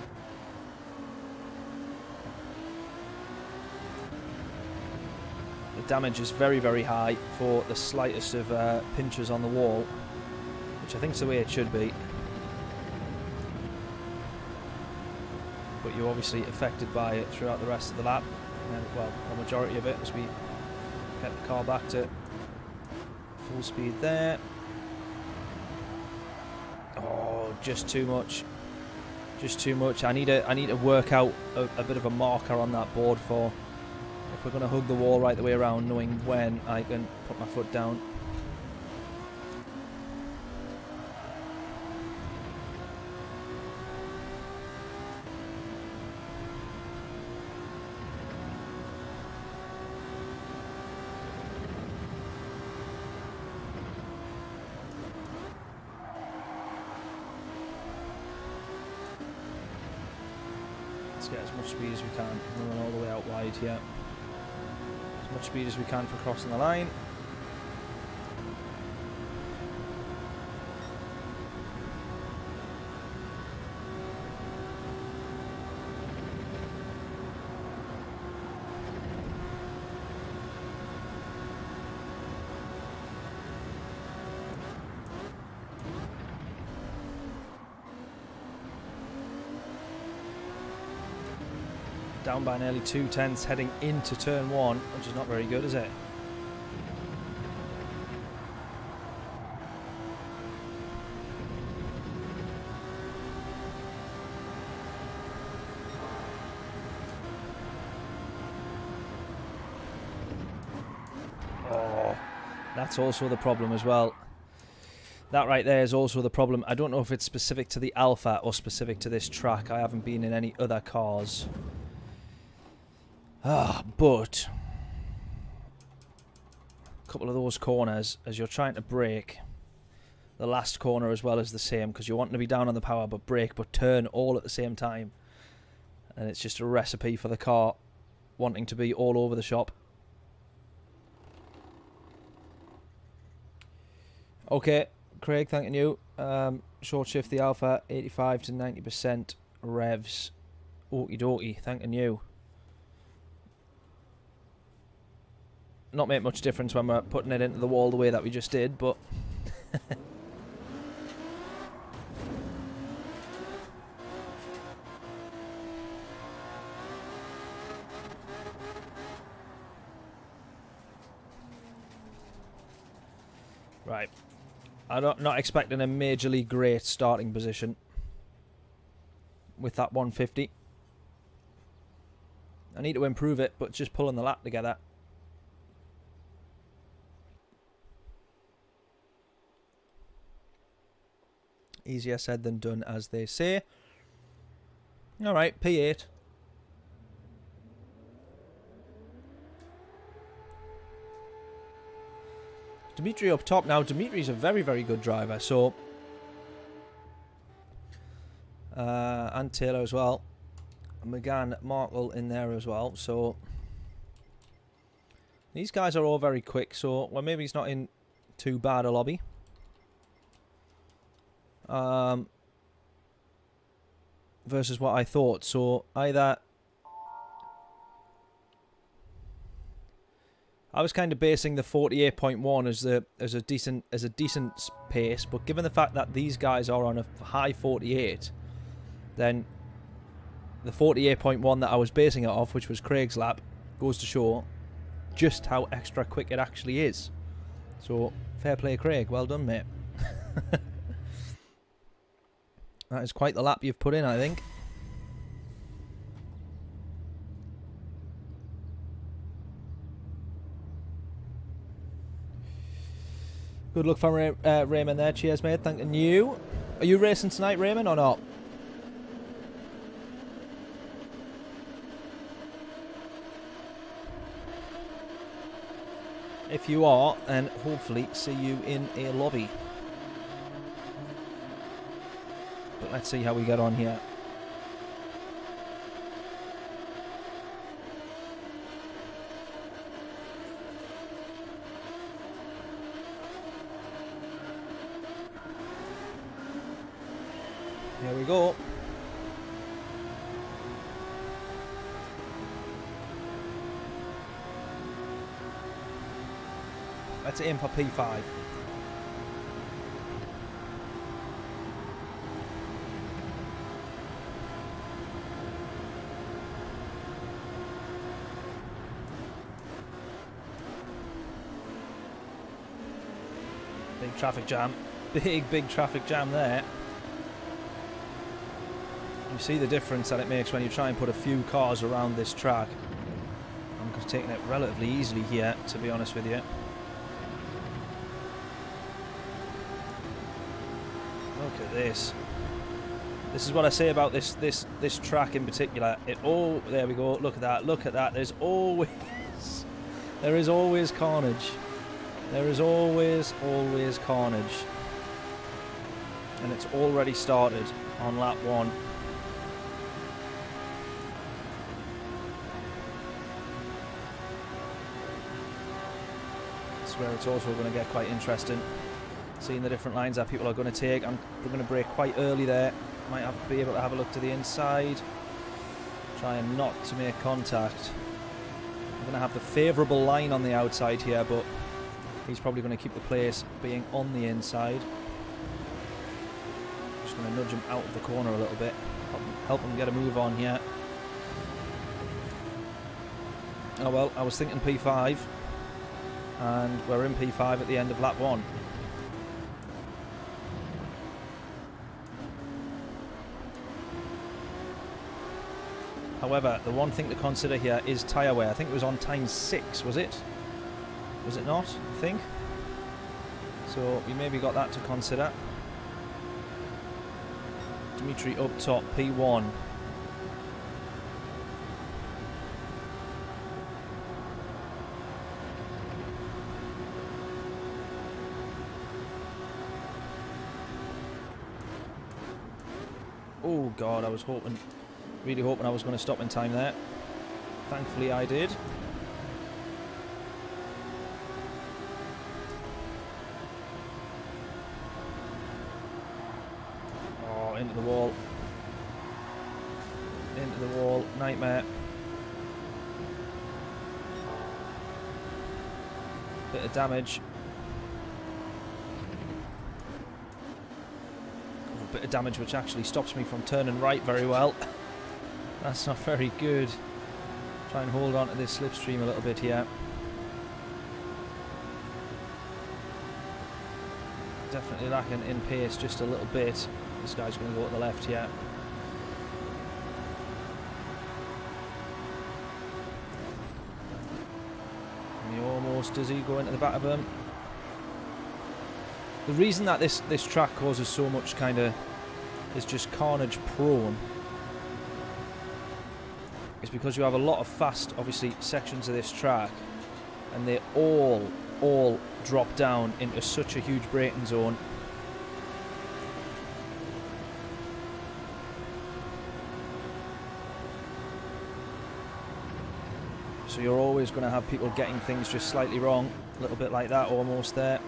the damage is very, very high for the slightest of pinches on the wall, which I think is the way it should be. But you're obviously affected by it throughout the rest of the lap. And, well, a majority of it as we get the car back to full speed there. Oh, just too much. Just too much. I need to work out a bit of a marker on that board for if we're going to hug the wall right the way around, knowing when I can put my foot down. Let's get as much speed as we can. We're going all the way out wide here. As much speed as we can for crossing the line. Down by nearly 2/10 heading into turn 1, which is not very good, is it? Oh, that's also the problem as well. That right there is also the problem. I don't know if it's specific to the Alpha or specific to this track. I haven't been in any other cars. But a couple of those corners, as you're trying to brake, the last corner as well is the same, because you're wanting to be down on the power but brake but turn all at the same time, and it's just a recipe for the car wanting to be all over the shop. Okay, Craig, thanking you. Short shift the Alpha, 85 to 90% revs. Okie dokie, thanking you. Not make much difference when we're putting it into the wall the way that we just did, but right. I'm not expecting a majorly great starting position with that 150. I need to improve it, but just pulling the lap together. Easier said than done, as they say. Alright, P8. Dimitri up top now. Dimitri's a very, very good driver, so... and Taylor as well. McGann, Markle in there as well, so... These guys are all very quick, so... Well, maybe he's not in too bad a lobby. Versus what I thought. So either I was kind of basing the 48.1 as a decent pace, but given the fact that these guys are on a high 48, then the 48.1 that I was basing it off, which was Craig's lap, goes to show just how extra quick it actually is. So fair play, Craig. Well done, mate. That is quite the lap you've put in, I think. Good luck from Raymond there. Cheers, mate. Thanking you. Are you racing tonight, Raymond, or not? If you are, then hopefully see you in a lobby. But let's see how we get on here. Here we go. Let's aim for P5. Big traffic jam. Big traffic jam there. You see the difference that it makes when you try and put a few cars around this track. I'm just taking it relatively easily here, to be honest with you. Look at this. This is what I say about this track in particular. There we go. Look at that. Look at that. There is always carnage. There is always carnage. And it's already started on lap 1. Where it's also going to get quite interesting, seeing the different lines that people are going to take. We're going to brake quite early there. Might have to be able to have a look to the inside, trying not to make contact. I'm going to have the favourable line on the outside here, but he's probably going to keep the place being on the inside. Just going to nudge him out of the corner a little bit, help him get a move on here. Oh well, I was thinking P5. And we're in P5 at the end of lap 1. However, the one thing to consider here is tyre wear. I think it was on time 6, was it? Was it not, I think? So we maybe got that to consider. Dimitri up top, P1. Oh God, I was really hoping I was going to stop in time there. Thankfully I did. Oh, into the wall. Into the wall, nightmare. Bit of damage. Bit of damage which actually stops me from turning right very well. That's not very good. Try and hold on to this slipstream a little bit here. Definitely lacking in pace just a little bit. This guy's going to go to the left here. And he almost does he go into the back of him. The reason that this track causes so much is just carnage prone is because you have a lot of fast, obviously, sections of this track, and they all drop down into such a huge braking zone. So you're always going to have people getting things just slightly wrong, a little bit like that, almost there.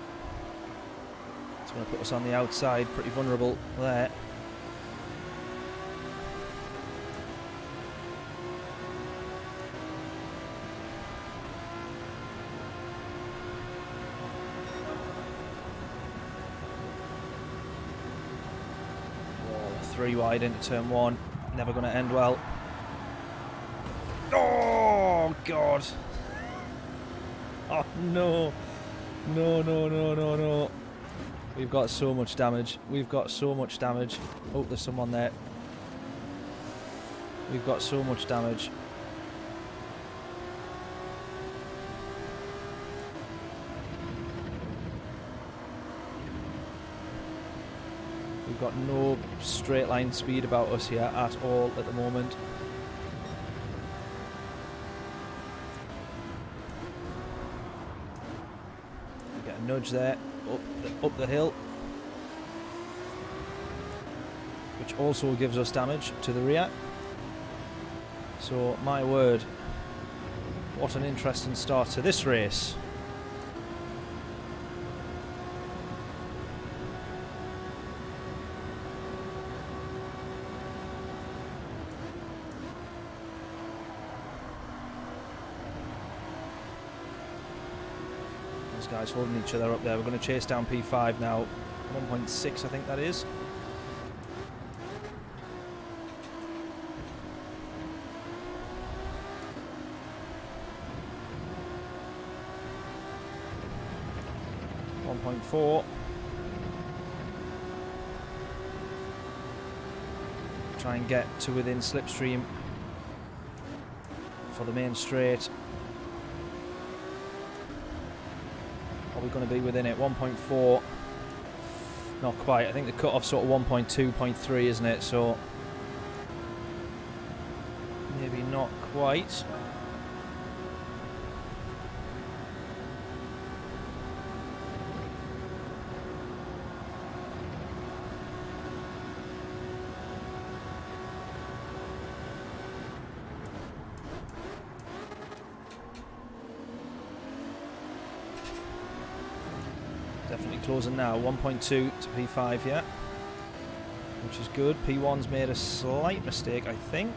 It's going to put us on the outside, pretty vulnerable there. 3 wide into turn 1. Never going to end well. Oh, God. Oh, no. No, no, no, no, no. We've got so much damage. We've got so much damage. Oh, there's someone there. We've got so much damage. We've got no straight line speed about us here at all at the moment. We get a nudge there up the hill, which also gives us damage to the rear. So, my word, what an interesting start to this race. Those guys holding each other up there. We're going to chase down P5 now. 1.6, I think that is. .4. Try and get to within slipstream for the main straight. Are we going to be within it? 1.4. Not quite. I think the cut-off's sort of 1.2, 0.3, isn't it? So maybe not quite. Definitely closing now. 1.2 to P5, yeah. Which is good. P1's made a slight mistake, I think.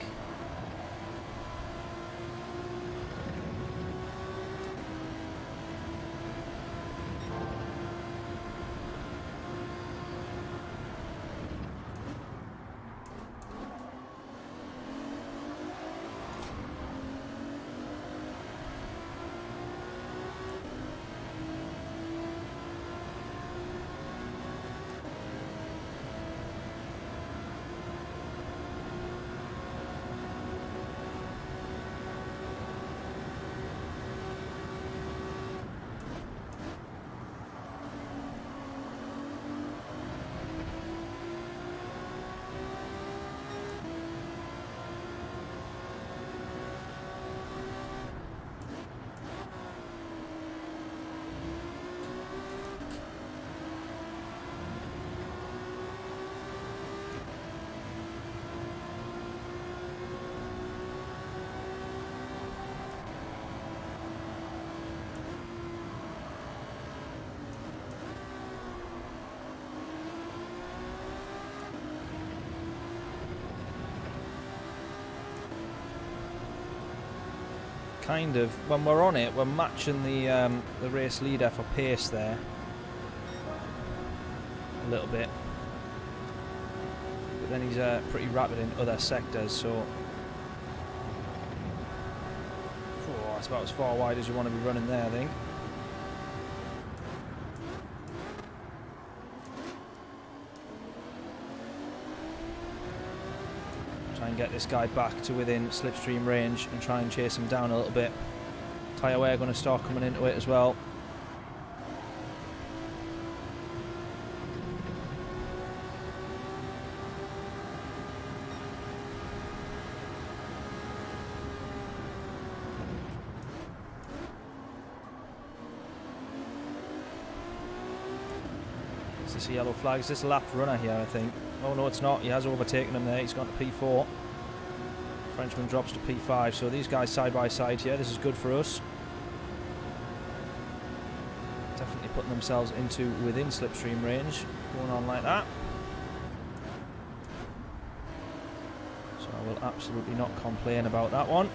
Kind of, when we're on it, we're matching the race leader for pace there a little bit, but then he's pretty rapid in other sectors, so that's about as far wide as you want to be running there, I think. Try and get this guy back to within slipstream range and try and chase him down a little bit. Tyre wear going to start coming into it as well. Is this a yellow flag? Is this a lapped runner here, I think? Oh no, it's not. He has overtaken him there. He's gone to P4. Frenchman drops to P5. So these guys side by side here. This is good for us. Definitely putting themselves into within slipstream range. Going on like that. So I will absolutely not complain about that one.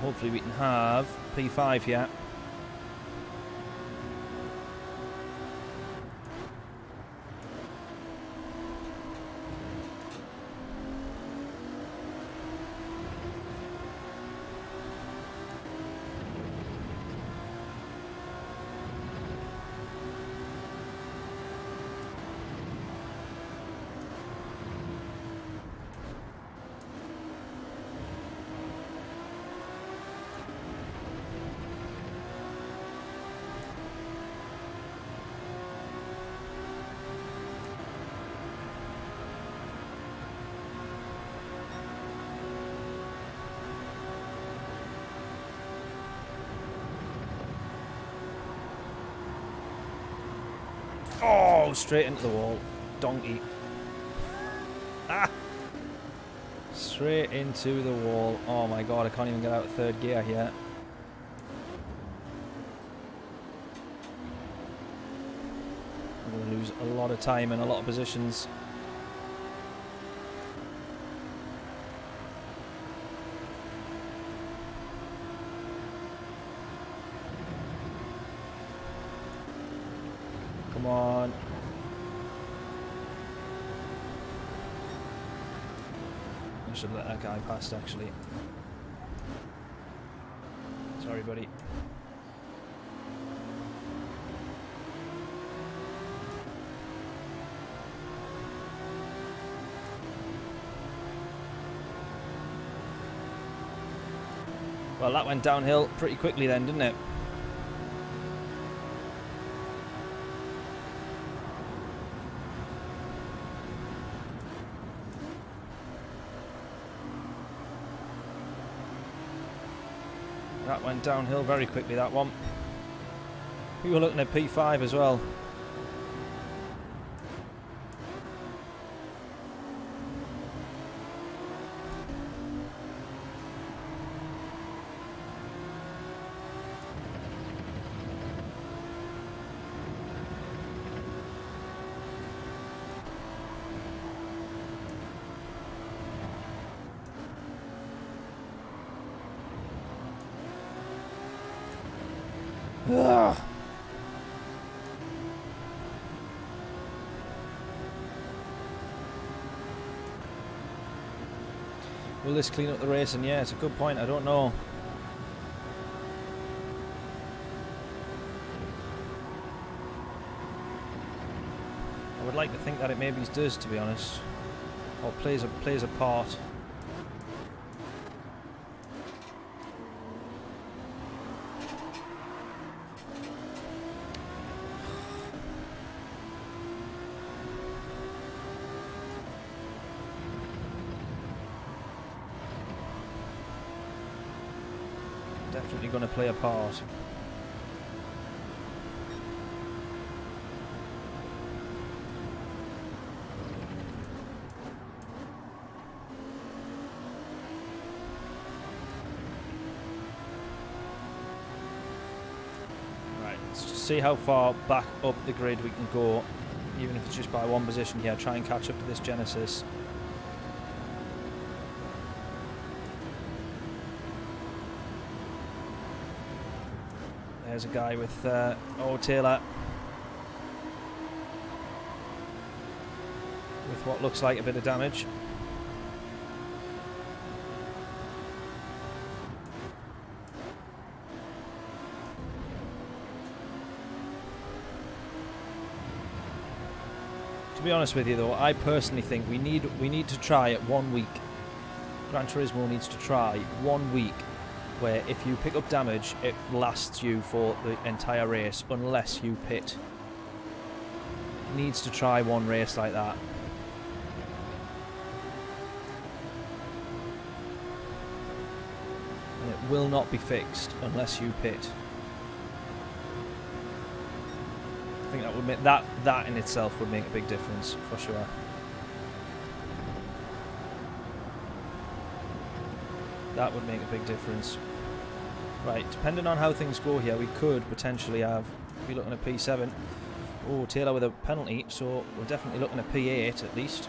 Hopefully we can have P5 here. Oh, straight into the wall. Donkey. Ah! Straight into the wall. Oh my god, I can't even get out of third gear here. I'm going to lose a lot of time and a lot of positions. Come on. I should let that guy past, actually. Sorry, buddy. Well, that went downhill pretty quickly then, didn't it? That went downhill very quickly, that one. We were looking at P5 as well. Ugh. Will this clean up the racing? Yeah, it's a good point. I don't know. I would like to think that it maybe does, to be honest, or plays a part. Definitely going to play a part. Right, let's just see how far back up the grid we can go, even if it's just by one position here. Try and catch up to this Genesis. There's a guy with Taylor with what looks like a bit of damage. To be honest with you, though, I personally think we need to try it 1 week. Gran Turismo needs to try 1 week, where if you pick up damage, it lasts you for the entire race unless you pit. It needs to try one race like that. And it will not be fixed unless you pit. I think that would make that in itself would make a big difference for sure. That would make a big difference. Right, depending on how things go here, we could potentially be looking at P7. Oh, Taylor with a penalty, so we're definitely looking at P8 at least.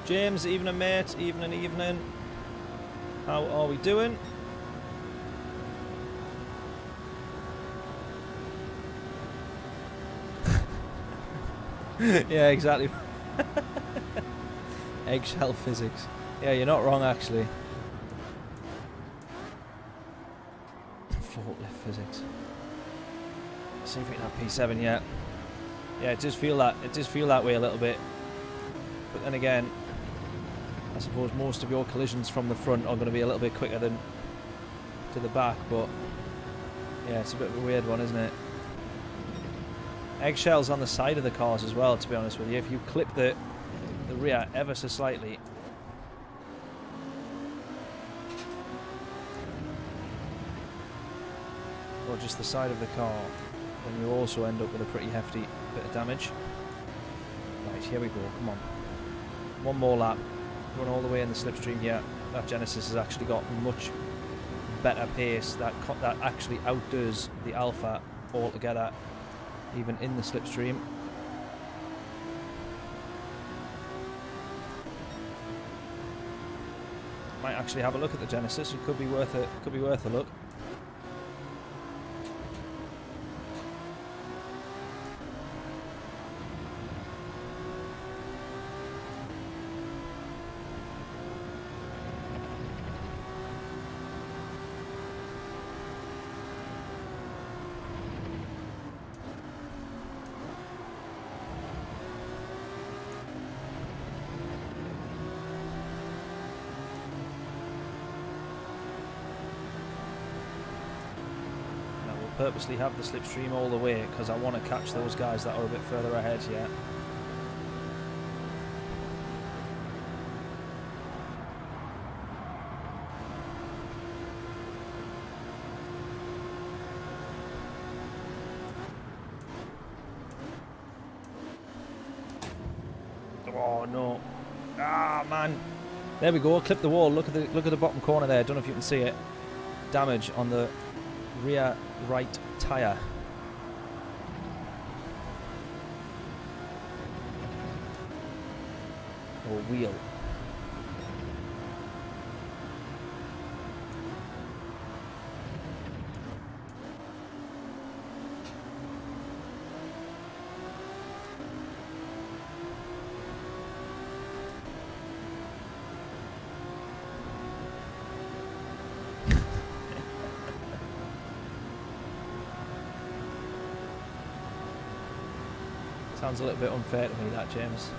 James, evening mate, evening. How are we doing? Yeah, exactly. Eggshell physics. Yeah, you're not wrong actually. Forklift physics. Let's see if we can have P7 yet. Yeah, it does feel that way a little bit. But then again, I suppose most of your collisions from the front are going to be a little bit quicker than to the back, but yeah, it's a bit of a weird one, isn't it? Eggshells on the side of the cars as well, to be honest with you. If you clip the rear ever so slightly, or just the side of the car, then you also end up with a pretty hefty bit of damage. Right, here we go, come on. One more lap. Run all the way in the slipstream here. That Genesis has actually got much better pace. That actually outdoes the Alpha altogether, even in the slipstream. Might actually have a look at the Genesis. It could be worth a look. Purposely have the slipstream all the way because I want to catch those guys that are a bit further ahead yet. Oh no. Ah man. There we go, clip the wall. Look at the bottom corner there. Don't know if you can see it. Damage on the rear right tyre. Or wheel. Sounds a little bit unfair to me, that, James.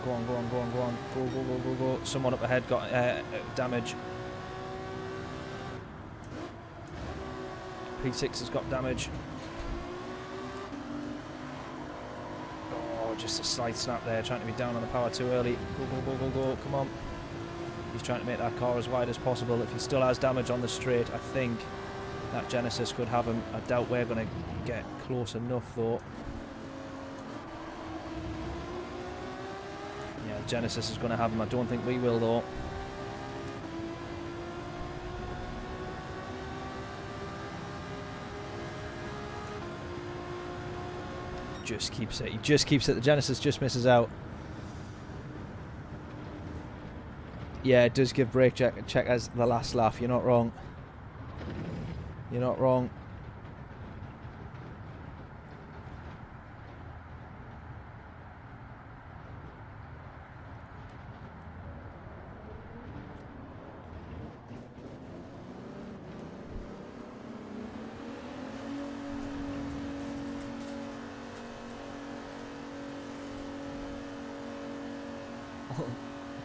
Go on. Go. Someone up ahead got damage. P6 has got damage. Oh, just a slight snap there, trying to be down on the power too early. Go. Come on. He's trying to make that car as wide as possible. If he still has damage on the straight, I think that Genesis could have him. I doubt we're going to get close enough, though. Yeah, Genesis is going to have him. I don't think we will, though. Just keeps it. He just keeps it. The Genesis just misses out. Yeah, it does give brake check as the last laugh. You're not wrong. You're not wrong.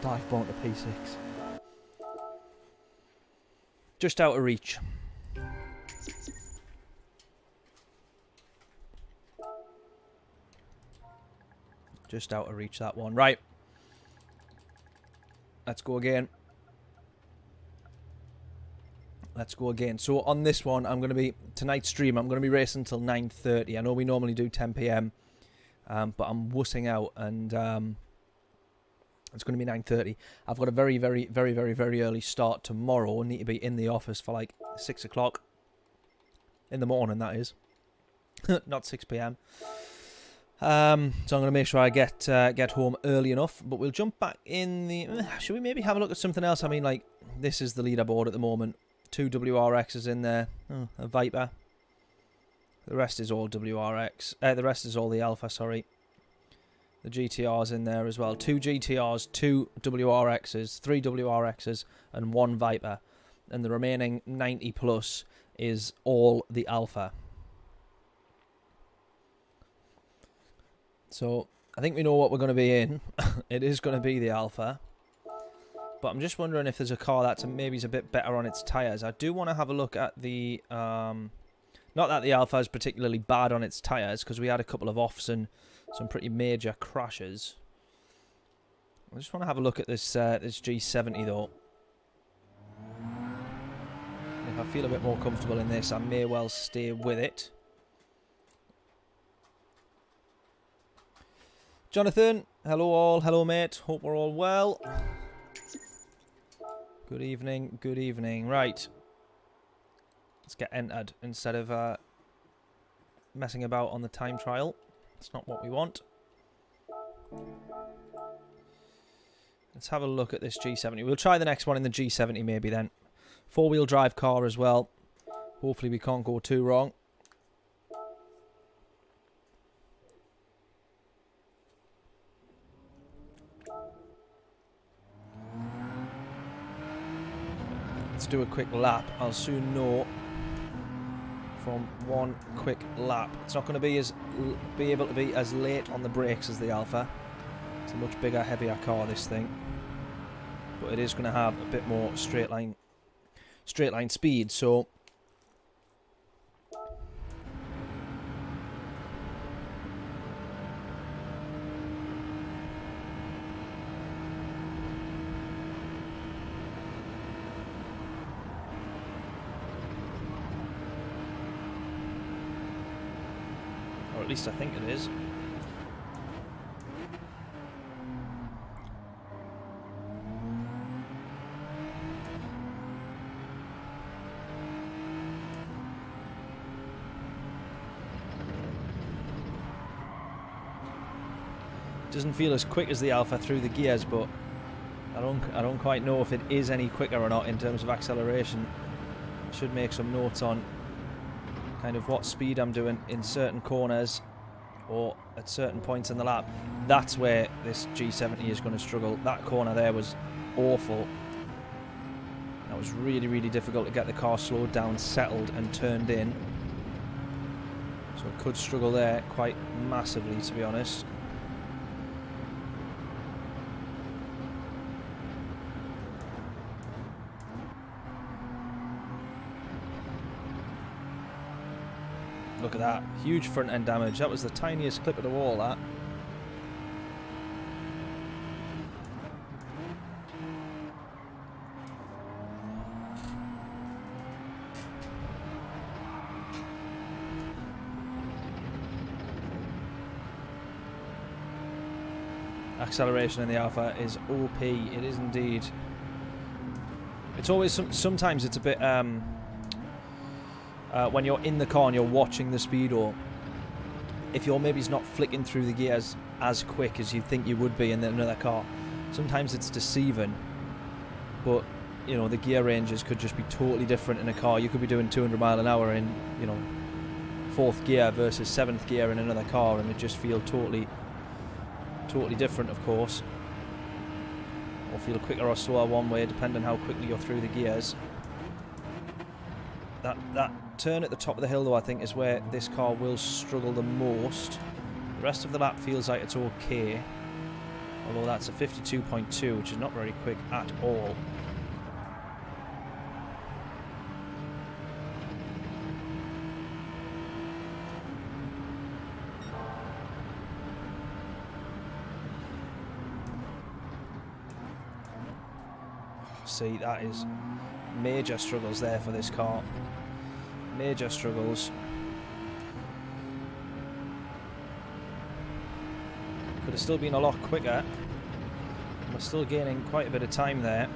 Dive bomb to P6. Just out of reach. Just out of reach, that one. Right. Let's go again. Let's go again. So on this one, I'm going to be... Tonight's stream, I'm going to be racing until 9:30. I know we normally do 10 PM. But I'm wussing out and... It's going to be 9:30. I've got a very early start tomorrow. I need to be in the office for like 6 o'clock in the morning, that is. not 6 p.m. So I'm going to make sure I get home early enough. But we'll jump back in the... should we maybe have a look at something else? I mean, like, this is the leaderboard at the moment. 2 WRXs in there. Oh, a Viper. The rest is all WRX. The rest is all the Alpha, sorry. The GTR's in there as well. 2 GTRs, 2 WRXs, 3 WRXs, and 1 Viper. And the remaining 90 plus is all the Alpha. So, I think we know what we're going to be in. It is going to be the Alpha. But I'm just wondering if there's a car that maybe is a bit better on its tyres. I do want to have a look at the... not that the Alpha is particularly bad on its tyres, because we had a couple of offs and some pretty major crashes. I just want to have a look at this this G70 though. If I feel a bit more comfortable in this, I may well stay with it. Jonathan, hello all, hello mate, hope we're all well. Good evening, good evening. Right, let's get entered instead of messing about on the time trial. It's not what we want. Let's have a look at this G70. We'll try the next one in the G70 maybe then. 4-wheel drive car as well. Hopefully we can't go too wrong. Let's do a quick lap. I'll soon know from one quick lap. It's not going to be able to be as late on the brakes as the Alpha. It's a much bigger, heavier car, this thing. But it is going to have a bit more straight line speed, so or at least I think it is. Doesn't feel as quick as the Alpha through the gears, but I don't quite know if it is any quicker or not in terms of acceleration. Should make some notes on kind of what speed I'm doing in certain corners or at certain points in the lap. That's where this G70 is going to struggle. That corner there was awful. That was really, really difficult to get the car slowed down, settled and turned in. So it could struggle there quite massively, to be honest. Look at that. Huge front end damage. That was the tiniest clip of the wall, that. Acceleration in the Alpha is OP. It is indeed. It's always... Sometimes it's a bit... when you're in the car and you're watching the speedo, if you're maybe not flicking through the gears as quick as you think you would be in another car, sometimes it's deceiving. But, you know, the gear ranges could just be totally different in a car. You could be doing 200 mile an hour in, you know, 4th gear versus 7th gear in another car, and it just feel totally different, of course. Or feel quicker or slower one way, depending how quickly you're through the gears. That turn at the top of the hill, though, I think is where this car will struggle the most. The rest of the lap feels like it's okay, although that's a 52.2, which is not very quick at all. See, that is major struggles there for this car. Major struggles. Could have still been a lot quicker. We're still gaining quite a bit of time there.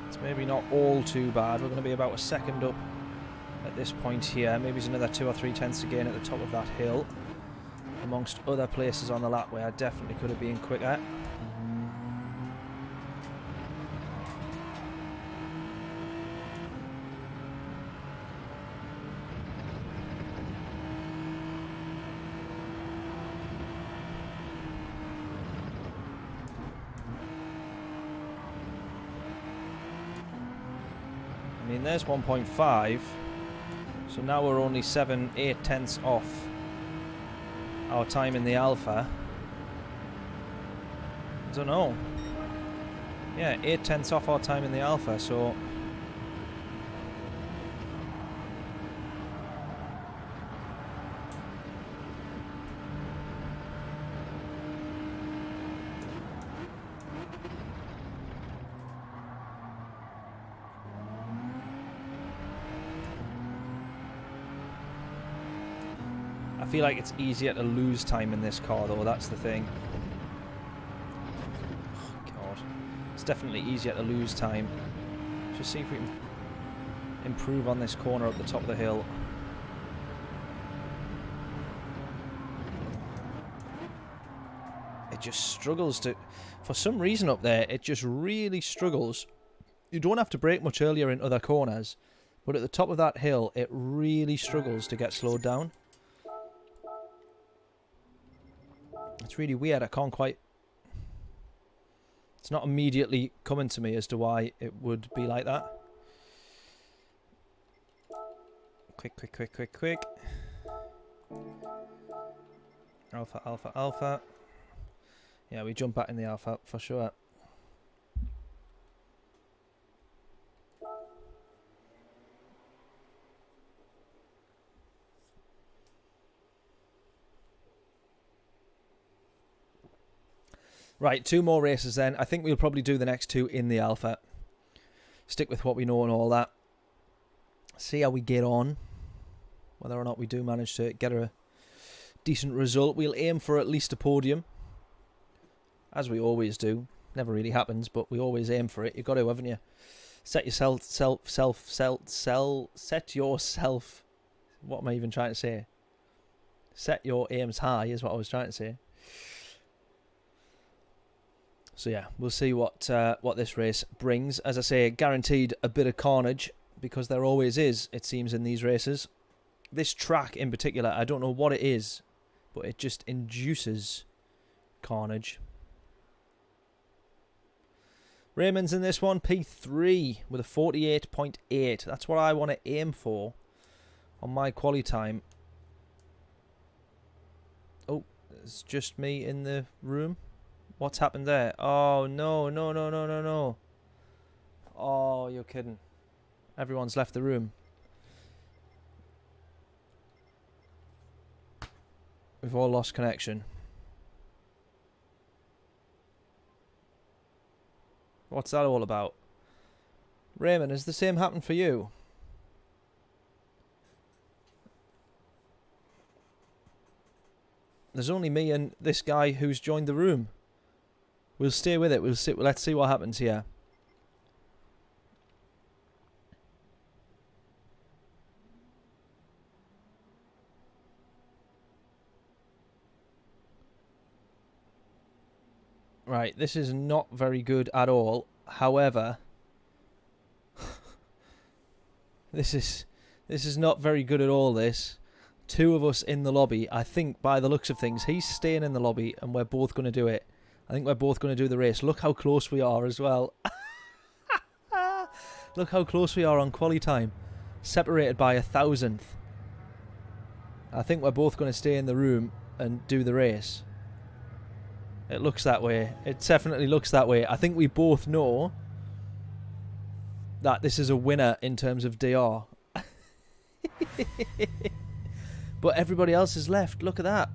It's maybe not all too bad. We're going to be about a second up at this point here. Maybe it's another 2 or 3 tenths to gain at the top of that hill, amongst other places on the lap where I definitely could have been quicker. I mean, there's 1.5, so now we're only 7-8 tenths off our time in the Alpha. I don't know. Yeah, 8 tenths off our time in the Alpha, so... I feel like it's easier to lose time in this car though, that's the thing. Oh, God. It's definitely easier to lose time. Just see if we can improve on this corner up the top of the hill. It just struggles to... For some reason up there, it just really struggles. You don't have to brake much earlier in other corners, but at the top of that hill, it really struggles to get slowed down. It's really weird. I can't quite... It's not immediately coming to me as to why it would be like that. Quick, quick, quick, quick, quick. Alpha, alpha, alpha. Yeah, we jump back in the Alpha for sure. Right, 2 more races then. I think we'll probably do the next 2 in the Alpha. Stick with what we know and all that. See how we get on. Whether or not we do manage to get a decent result. We'll aim for at least a podium. As we always do. Never really happens, but we always aim for it. You've got to, haven't you? Set yourself... Set yourself... What am I even trying to say? Set your aims high is what I was trying to say. So yeah, we'll see what this race brings. As I say, guaranteed a bit of carnage, because there always is, it seems, in these races. This track in particular, I don't know what it is, but it just induces carnage. Raymond's in this one, P3 with a 48.8. That's what I want to aim for on my quali time. Oh, it's just me in the room. What's happened there? Oh, no, no, no, no, no, no. Oh, you're kidding. Everyone's left the room. We've all lost connection. What's that all about? Raymond, has the same happened for you? There's only me and this guy who's joined the room. We'll stay with it. Let's see what happens here. Right, this is not very good at all. However, this is not very good at all, this. 2 of us in the lobby. I think by the looks of things, he's staying in the lobby and we're both going to do it. I think we're both going to do the race. Look how close we are as well. Look how close we are on quali time. Separated by 1,000th. I think we're both going to stay in the room and do the race. It looks that way. It definitely looks that way. I think we both know that this is a winner in terms of DR. But everybody else is left. Look at that.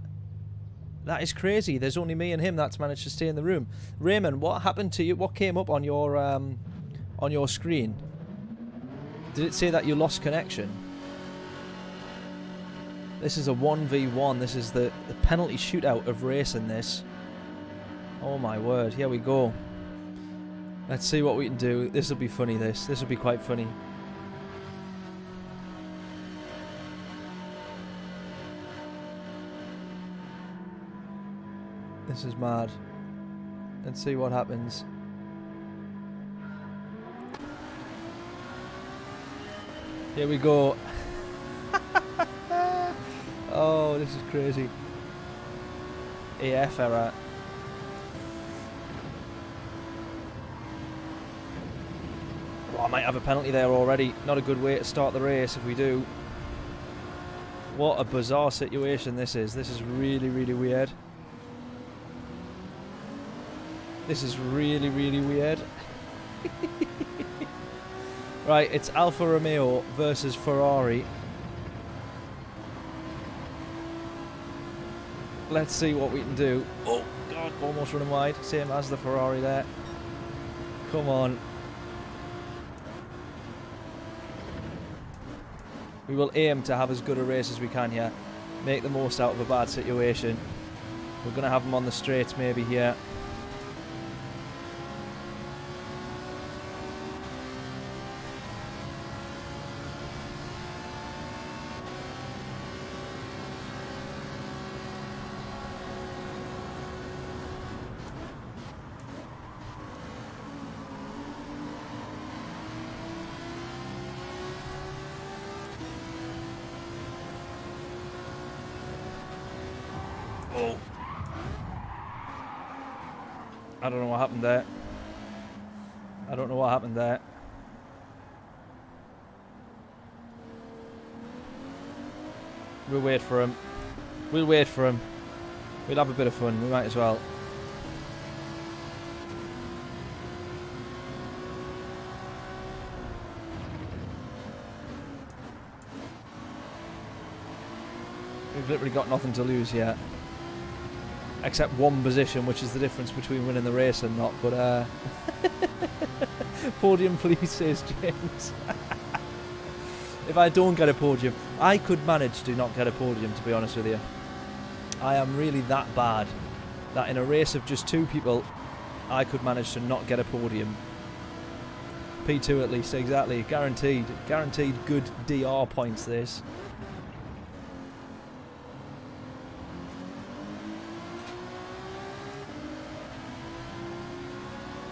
That is crazy. There's only me and him that's managed to stay in the room. Raymond, what happened to you? What came up on your screen? Did it say that you lost connection? This is a 1v1. This is the penalty shootout of racing this. Oh my word. Here we go. Let's see what we can do. This will be funny, this. This will be quite funny. This is mad. Let's see what happens. Here we go. Oh, this is crazy. AF error. Oh, I might have a penalty there already. Not a good way to start the race if we do. What a bizarre situation this is. This is really, really weird. This is really, really weird. Right, it's Alfa Romeo versus Ferrari. Let's see what we can do. Oh, God, almost running wide. Same as the Ferrari there. Come on. We will aim to have as good a race as we can here. Make the most out of a bad situation. We're going to have them on the straights maybe here. Oh. I don't know what happened there. I don't know what happened there. We'll wait for him. We'll wait for him. We'll have a bit of fun. We might as well. We've literally got nothing to lose yet. Except one position, which is the difference between winning the race and not. But, podium, please, says James. If I don't get a podium, I could manage to not get a podium, to be honest with you. I am really that bad that in a race of just 2 people, I could manage to not get a podium. P2 at least, exactly. Guaranteed. Guaranteed good DR points, this.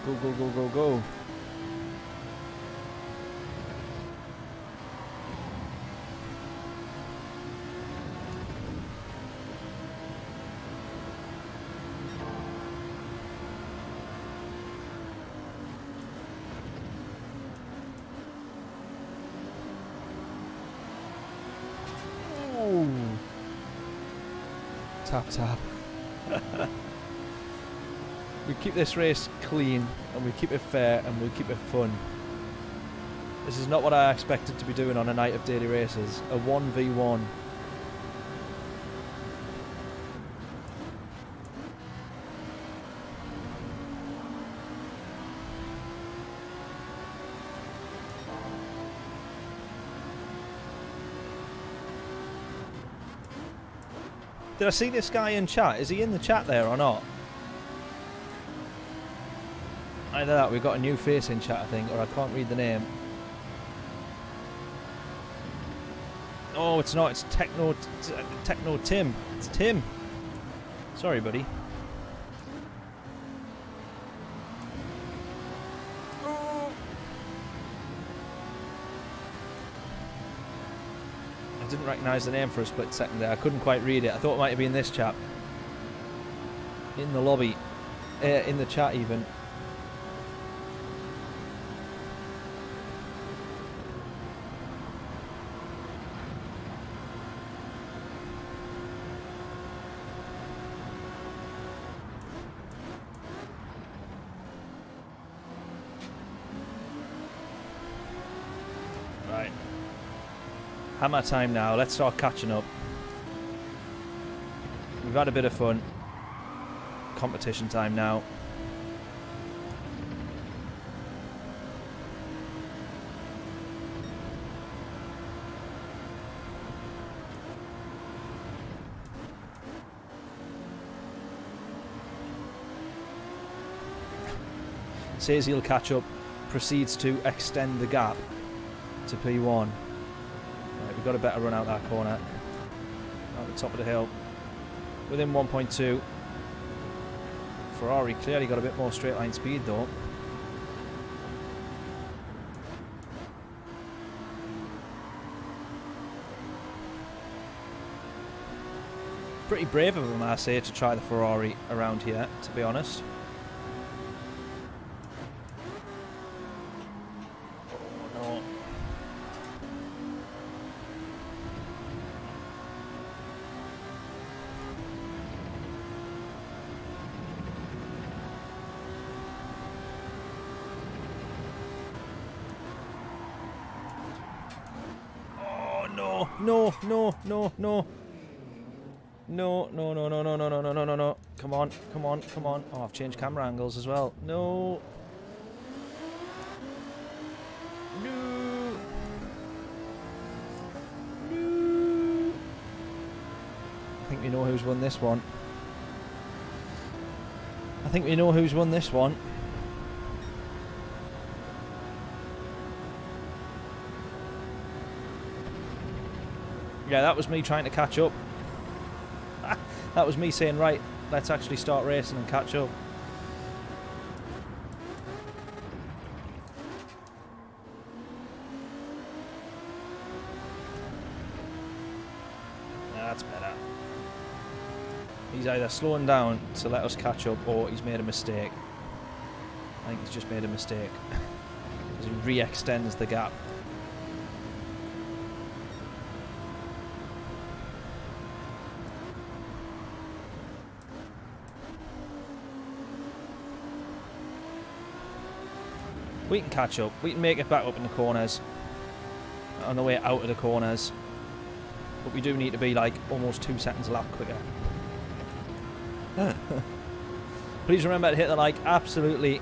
Go, go, go, go, go. Oh. Tap, tap. We keep this race clean, and we keep it fair, and we keep it fun. This is not what I expected to be doing on a night of daily races. A 1v1. Did I see this guy in chat? Is he in the chat there or not? Either that, we've got a new face in chat, I think, or I can't read the name. Oh, it's not. It's Techno Tim. It's Tim. Sorry, buddy. I didn't recognise the name for a split second there. I couldn't quite read it. I thought it might have been this chap. In the lobby. In the chat, even. Hammer time now. Let's start catching up. We've had a bit of fun. Competition time now. says he'll catch up, proceeds to extend the gap to P1. Right, we've got a better run out that corner. Out the top of the hill. Within 1.2. Ferrari clearly got a bit more straight line speed though. Pretty brave of them, I say, to try the Ferrari around here, to be honest. Oh, no. Oh, no, no, no, no. No, no, no, no, no, no, no, no, no, no, no. Come on, come on, come on. Oh, I've changed camera angles as well. No. No. No. I think we know who's won this one. I think we know who's won this one. Yeah, that was me trying to catch up. That was me saying, right, let's actually start racing and catch up. That's better. He's either slowing down to let us catch up or he's made a mistake. I think he's just made a mistake. Because he re-extends the gap. We can catch up. We can make it back up in the corners. On the way out of the corners. But we do need to be like almost 2 seconds a lap quicker. Please remember to hit the like. Absolutely.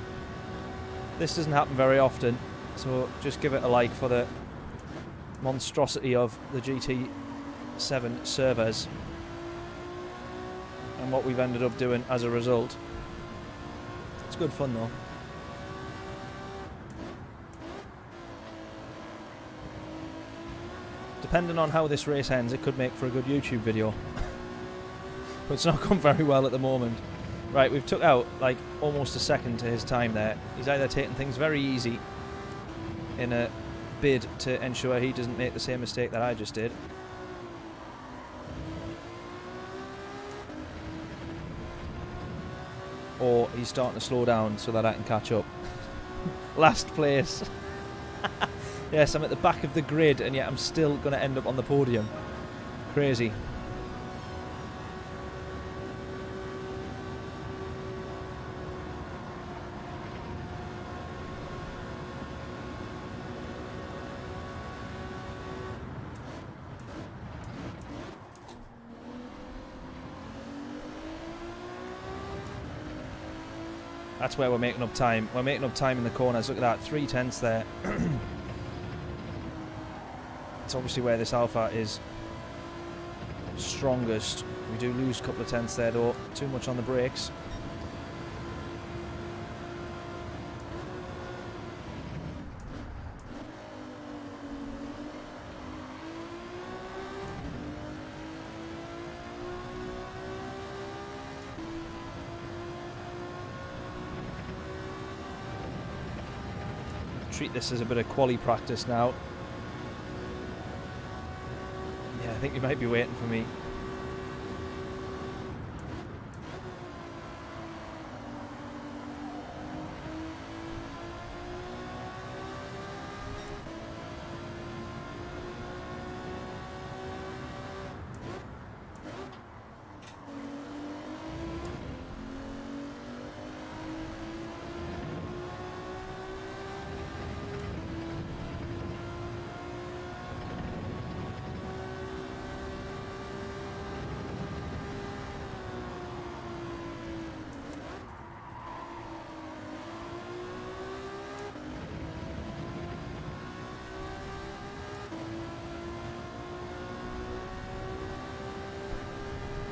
This doesn't happen very often. So just give it a like for the monstrosity of the GT7 servers. And what we've ended up doing as a result. It's good fun though. Depending on how this race ends, it could make for a good YouTube video. But it's not gone very well at the moment. Right, we've took out like almost a second to his time there. He's either taking things very easy in a bid to ensure he doesn't make the same mistake that I just did. Or he's starting to slow down so that I can catch up. Last place. Yes, I'm at the back of the grid, and yet I'm still going to end up on the podium. Crazy. That's where we're making up time. We're making up time in the corners. Look at that, 3/10 there. It's obviously where this Alpha is strongest. We do lose a couple of tenths there though. Too much on the brakes. Treat this as a bit of quali practice now. Yeah, I think you might be waiting for me.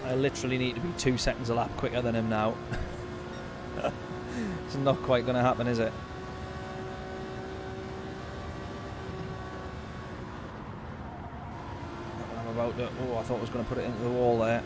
I literally need to be 2 seconds a lap quicker than him now. It's not quite going to happen, is it? I'm about to... Oh, I thought I was going to put it into the wall there.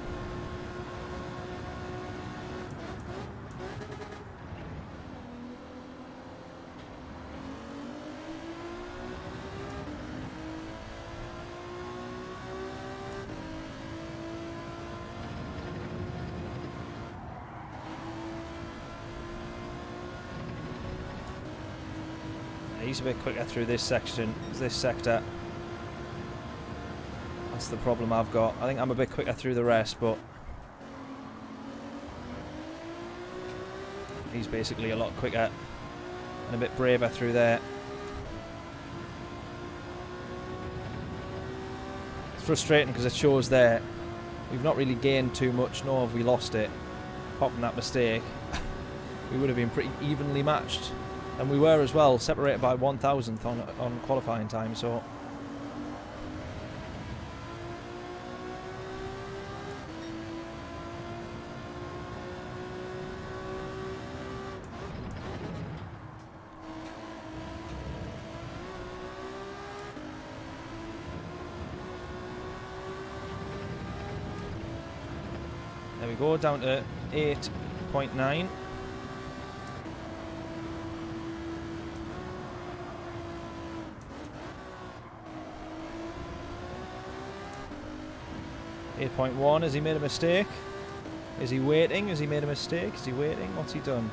He's a bit quicker through this section, this sector. That's the problem I've got. I think I'm a bit quicker through the rest, but he's basically a lot quicker and a bit braver through there. It's frustrating because it shows there we've not really gained too much, nor have we lost it. Apart from that mistake, we would have been pretty evenly matched. And we were as well, separated by 1,000th on qualifying time, so... There we go, down to 8.9. .1, has he made a mistake? Is he waiting? Has he made a mistake? Is he waiting? What's he done?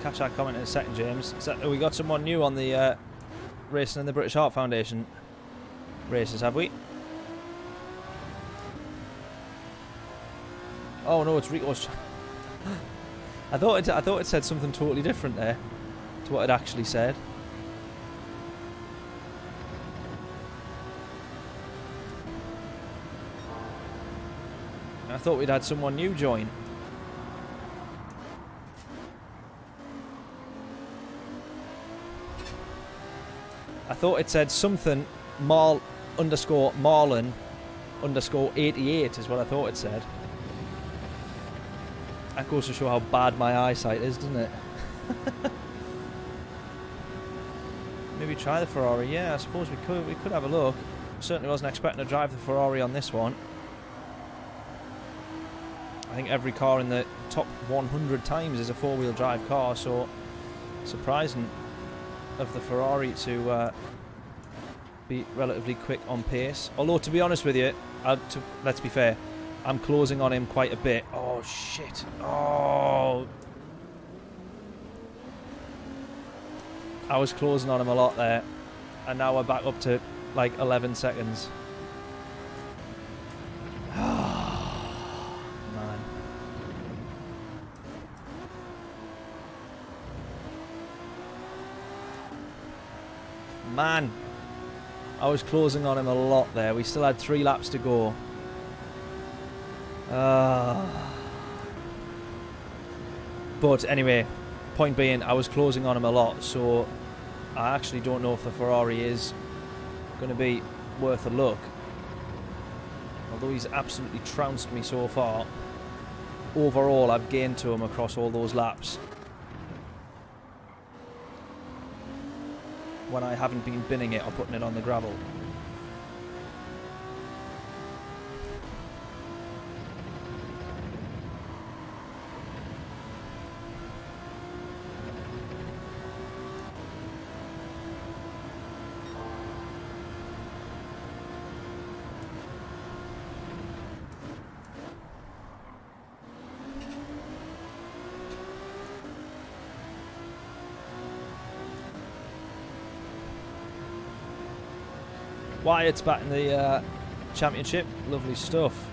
Catch that comment in a second, James. We got someone new on the racing in the British Heart Foundation races, have we? Oh no, it's Rico's. I thought it said something totally different there to what it actually said. I thought we'd had someone new join. I thought it said something Marlon_88 is what I thought it said. That goes to show how bad my eyesight is, doesn't it? Maybe try the Ferrari. Yeah, I suppose we could. We could have a look. Certainly wasn't expecting to drive the Ferrari on this one. I think every car in the top 100 times is a four-wheel drive car, so surprising of the Ferrari to be relatively quick on pace. Although, to be honest with you, let's be fair, I'm closing on him quite a bit. Oh, shit. Oh. I was closing on him a lot there. And now we're back up to, like, 11 seconds. Oh, man. Man. I was closing on him a lot there. We still had 3 laps to go. But anyway, point being, I was closing on him a lot, so I actually don't know if the Ferrari is going to be worth a look. Although he's absolutely trounced me so far, overall I've gained to him across all those laps when I haven't been binning it or putting it on the gravel. Wyatt's back in the championship. Lovely stuff.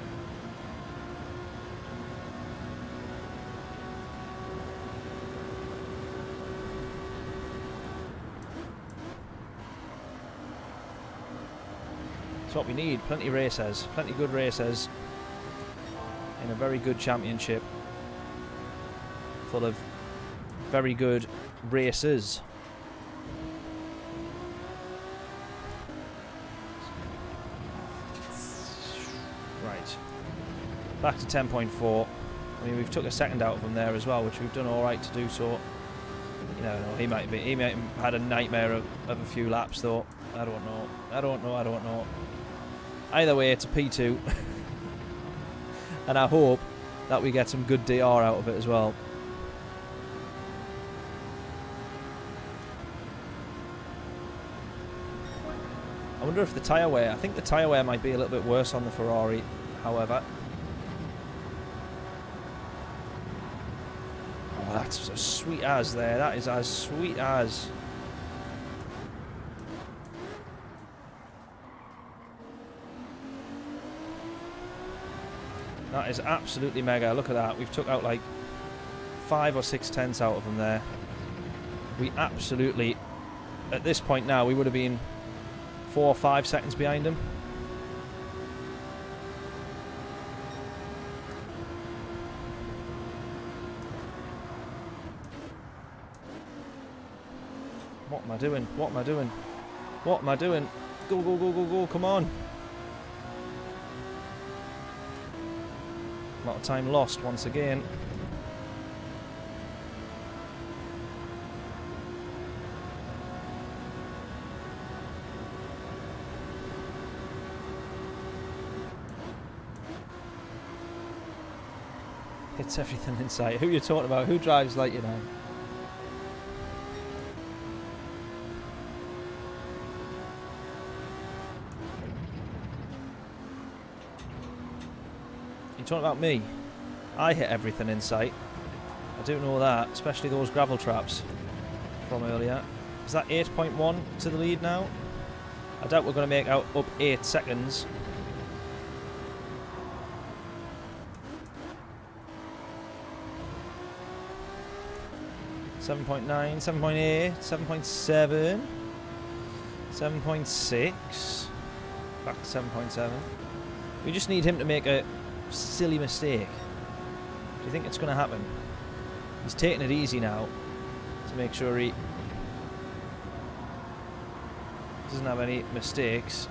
That's what we need. Plenty of racers. Plenty of good racers in a very good championship. full of very good racers. Right. Back to 10.4. I mean, we've took a second out of him there as well, which we've done all right to do so. You never know. He might have had a nightmare of a few laps though. I don't know. I don't know. Either way, it's a P2. And I hope that we get some good DR out of it as well. I wonder if the tyre wear... I think the tyre wear might be a little bit worse on the Ferrari, however. Oh, that's as sweet as there. That is as sweet as... That is absolutely mega. Look at that. We've took out like 5 or 6 tenths out of them there. We absolutely... At this point now, we would have been 4 or 5 seconds behind him. What am I doing? What am I doing? What am I doing? Go, go, go, go, go. Come on. A lot of time lost once again. Hits everything in sight. Who are you talking about? Who drives like you know? You talking about me? I hit everything in sight. I do know that, especially those gravel traps from earlier. Is that 8.1 to the lead now? I doubt we're going to make out up 8 seconds. .9, 7.8, 7.7, 7.6, back to 7.7. We just need him to make a silly mistake. Do you think it's going to happen? He's taking it easy now to make sure he doesn't have any mistakes.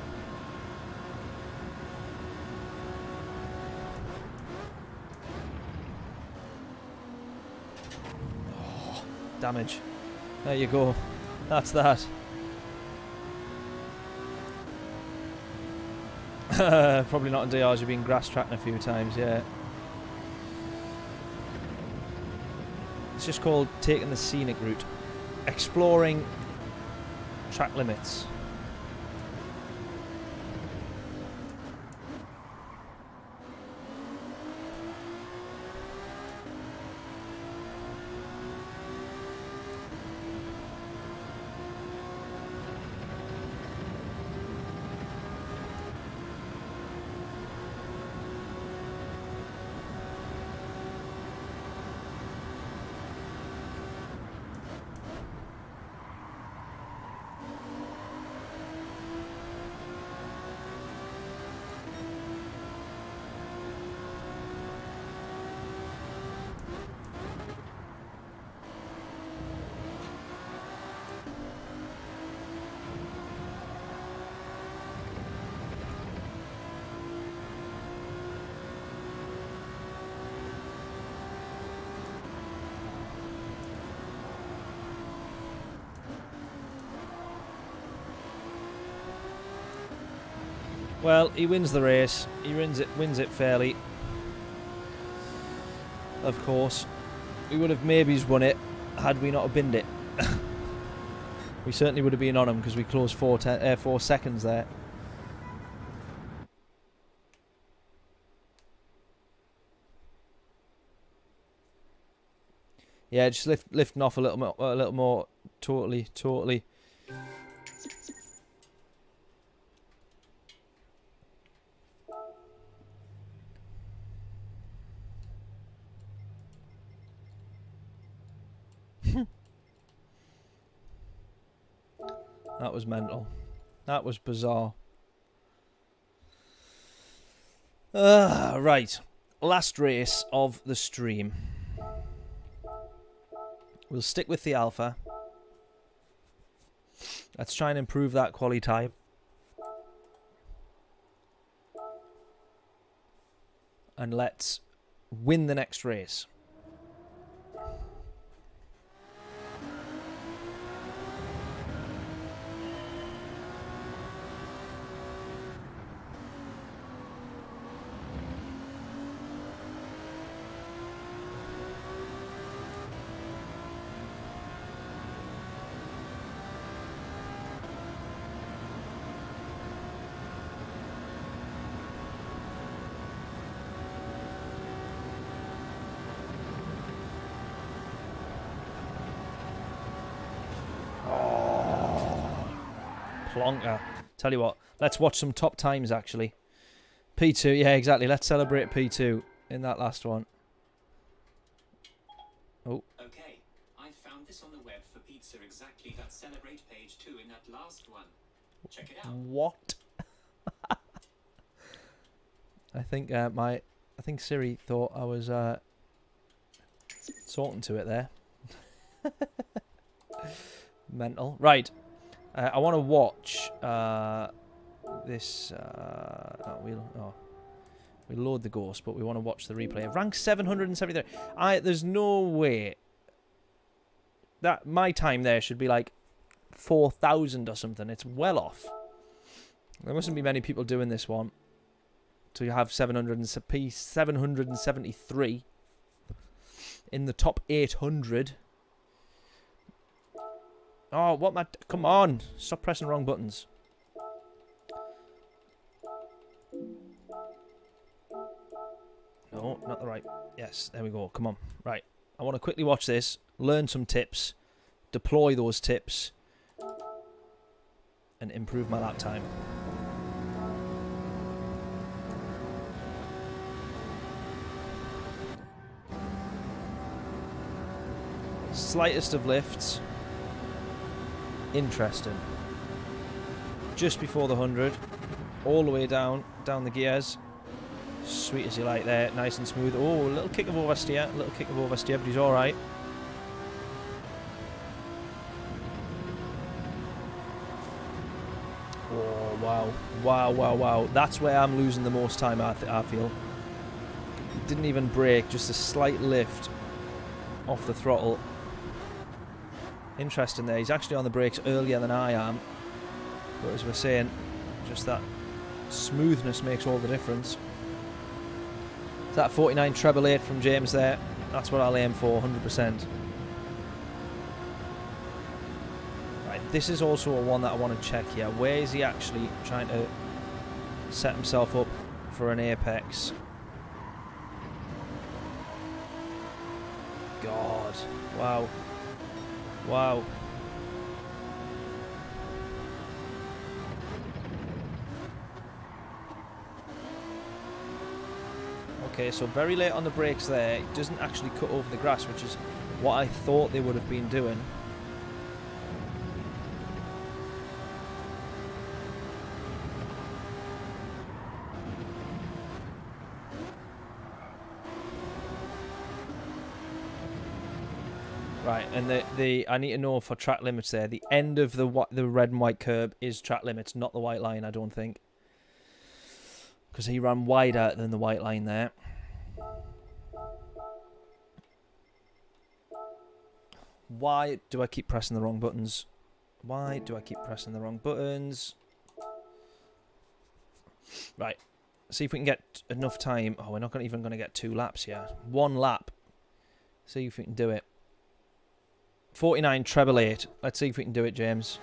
Oh, damage. There you go. That's that. Probably not in DRs, you've been grass tracking a few times, yeah. It's just called taking the scenic route. Exploring track limits. Well, he wins the race. He wins it fairly. Of course. We would have maybe won it had we not have binned it. We certainly would have been on him because we closed 4 seconds there. Yeah, just lifting off a little more. Totally. That was mental. That was bizarre. Right. Last race of the stream. We'll stick with the alpha. Let's try and improve that quali time. And let's win the next race. Plonker. Tell you what, let's watch some top times actually. P2, yeah, exactly. Let's celebrate P2 in that last one. Oh. Okay, I found this on the web for pizza exactly that celebrate page 2 in that last one. Check it out. What? I think Siri thought I was talking to it there. Mental. Right. I want to watch this. We'll load the ghost, but we want to watch the replay. Rank 773. There's no way that my time there should be like 4,000 or something. It's well off. There mustn't be many people doing this one to have 773 in the top 800. Oh, what my... Come on. Stop pressing wrong buttons. No, not the right... Yes, there we go. Come on. Right. I want to quickly watch this, learn some tips, deploy those tips, and improve my lap time. Slightest of lifts. Interesting. Just before the 100, all the way down the gears. Sweet as you like there, nice and smooth. Oh, a little kick of oversteer, but he's all right. Oh wow, wow, wow, wow! That's where I'm losing the most time. I feel. Didn't even brake, just a slight lift off the throttle. Interesting there. He's actually on the brakes earlier than I am. But as we're saying, just that smoothness makes all the difference. That 49 treble 8 from James there. That's what I'll aim for, 100%. Right, this is also a one that I want to check here. Where is he actually trying to set himself up for an apex? God. Wow. Wow. Okay, so very late on the brakes there. It doesn't actually cut over the grass, which is what I thought they would have been doing. Right, and I need to know for track limits there. The end of the red and white curb is track limits, not the white line, I don't think. Because he ran wider than the white line there. Why do I keep pressing the wrong buttons? Why do I keep pressing the wrong buttons? Right, see if we can get enough time. Oh, we're not even going to get 2 laps here. 1 lap. See if we can do it. 49 treble 8. Let's see if we can do it, James.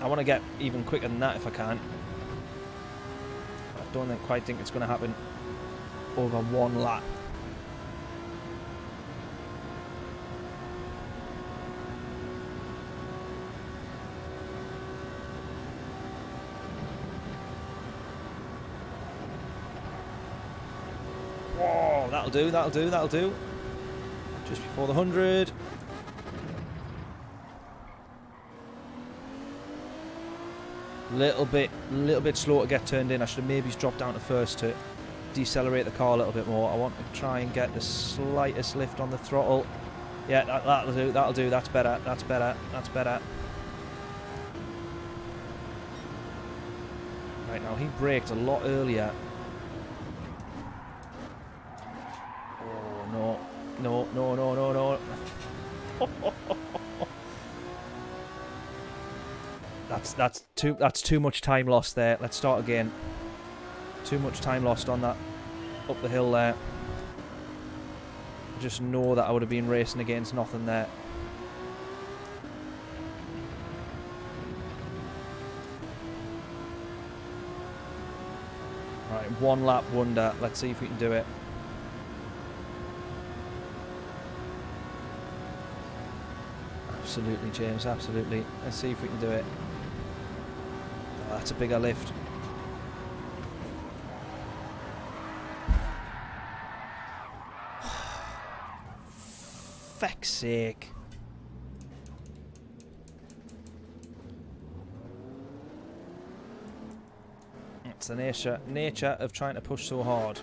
I want to get even quicker than that if I can. I don't quite think it's going to happen over 1 lap. Whoa, that'll do, that'll do, that'll do. Just before the 100. Little bit slow to get turned in. I should have maybe dropped down to first to decelerate the car a little bit more. I want to try and get the slightest lift on the throttle. Yeah, that'll do. That'll do. That's better. That's better. That's better. Right, now he braked a lot earlier. Oh no. No, no, no, no, no. That's too much time lost there. Let's start again. Too much time lost on that up the hill there. Just know that I would have been racing against nothing there. Right, one lap wonder. Let's see if we can do it. Absolutely, James, absolutely. Let's see if we can do it. Oh, that's a bigger lift. Feck's sake. It's the nature of trying to push so hard.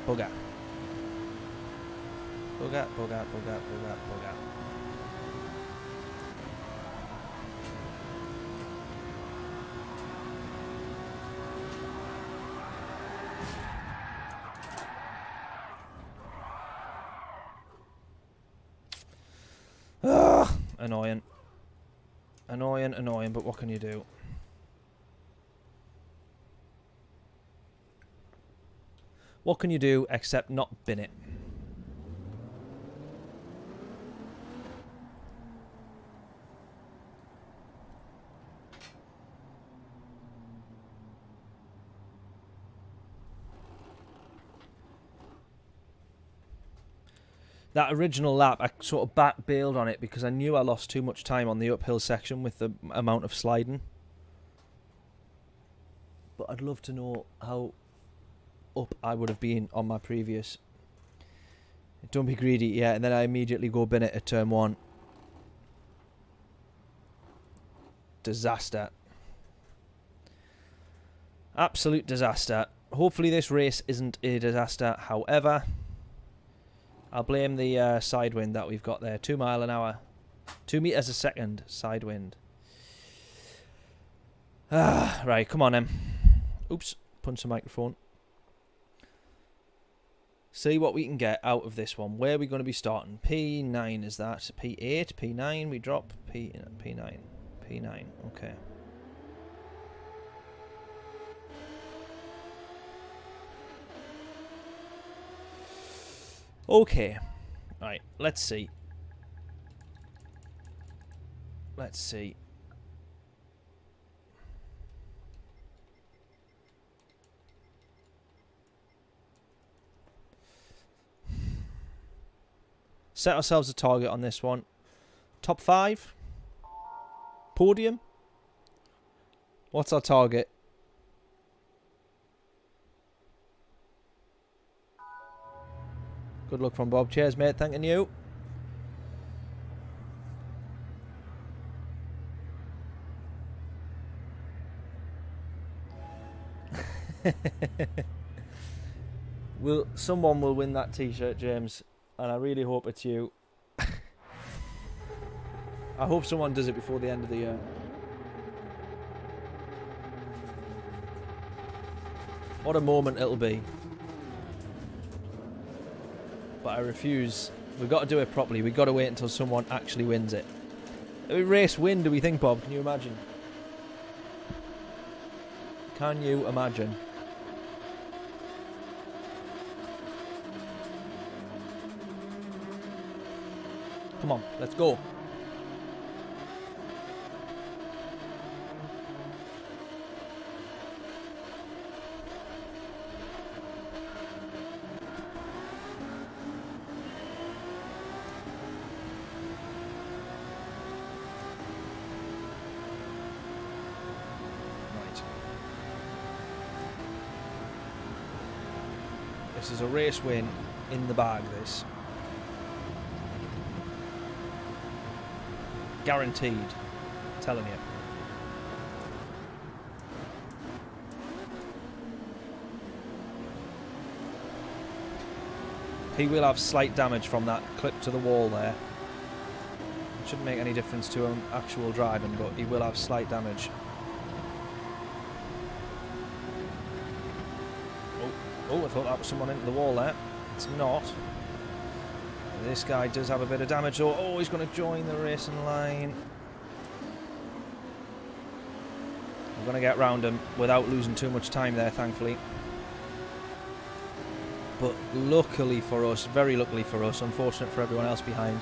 Bugger. Bugger, bugger, bugger, bugger, bugger. Ugh, annoying. Annoying, annoying, but what can you do? What can you do except not bin it? That original lap, I sort of back bailed on it because I knew I lost too much time on the uphill section with the amount of sliding. But I'd love to know how up I would have been on my previous. Don't be greedy, yeah, and then I immediately go bin it at turn 1. Disaster. Absolute disaster. Hopefully this race isn't a disaster, however, I'll blame the side wind that we've got there. 2 miles an hour. 2 meters a second side wind. Right, come on then. Oops, punch the microphone. See what we can get out of this one. Where are we going to be starting? P9 is that? P8, P9, we drop. P9. P9, okay. Okay. Right, let's see. Let's see. Set ourselves a target on this one. Top 5? Podium? What's our target? Good luck from Bob. Cheers, mate. Thanking you. Someone will win that t-shirt, James. And I really hope it's you. I hope someone does it before the end of the year. What a moment it'll be. But I refuse. We've got to do it properly. We've got to wait until someone actually wins it. A race win, do we think, Bob? Can you imagine? Can you imagine? Come on, let's go. This is a race win in the bag, this. Guaranteed. Telling you. He will have slight damage from that clip to the wall there. It shouldn't make any difference to him actual driving, but he will have slight damage. Oh, I thought that was someone into the wall there. It's not. This guy does have a bit of damage. Oh, he's going to join the racing line. We're going to get round him without losing too much time there, thankfully. But luckily for us, very luckily for us, unfortunate for everyone else behind,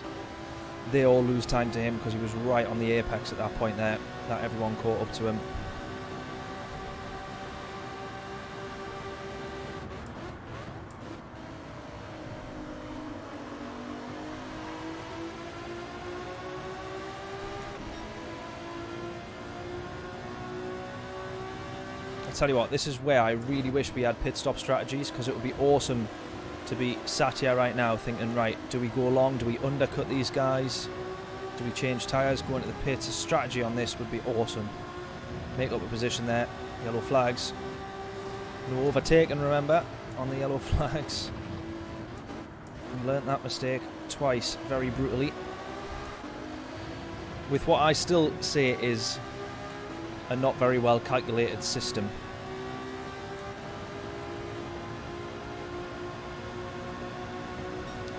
they all lose time to him because he was right on the apex at that point there, that everyone caught up to him. I'll tell you what, this is where I really wish we had pit stop strategies, because it would be awesome to be sat here right now thinking, right, do we go long, do we undercut these guys, do we change tyres, go into the pits? A strategy on this would be awesome. Make up a position there, yellow flags. No overtaking, remember, on the yellow flags. We learnt that mistake twice, very brutally. With what I still say is a not very well calculated system.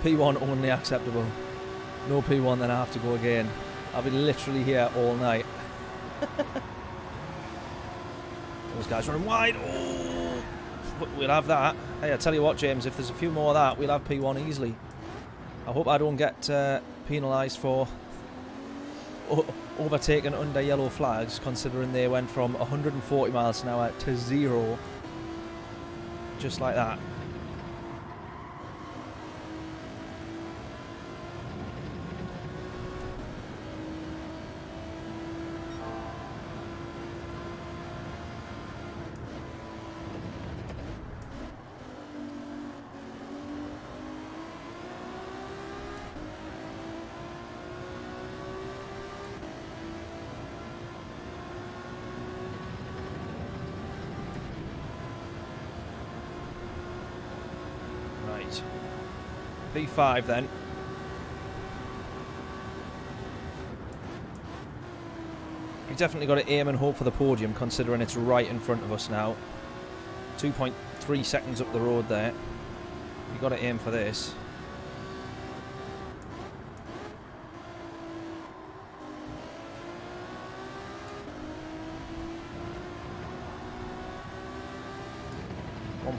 P1 only acceptable. No P1, then I have to go again. I'll be literally here all night. Those guys running wide. Oh, we'll have that. Hey, I tell you what, James, if there's a few more of that, we'll have P1 easily. I hope I don't get penalised for overtaken under yellow flags, considering they went from 140 miles an hour to 0 just like that. P5 then. You've definitely got to aim and hope for the podium, considering it's right in front of us now. 2.3 seconds up the road there. You've got to aim for this.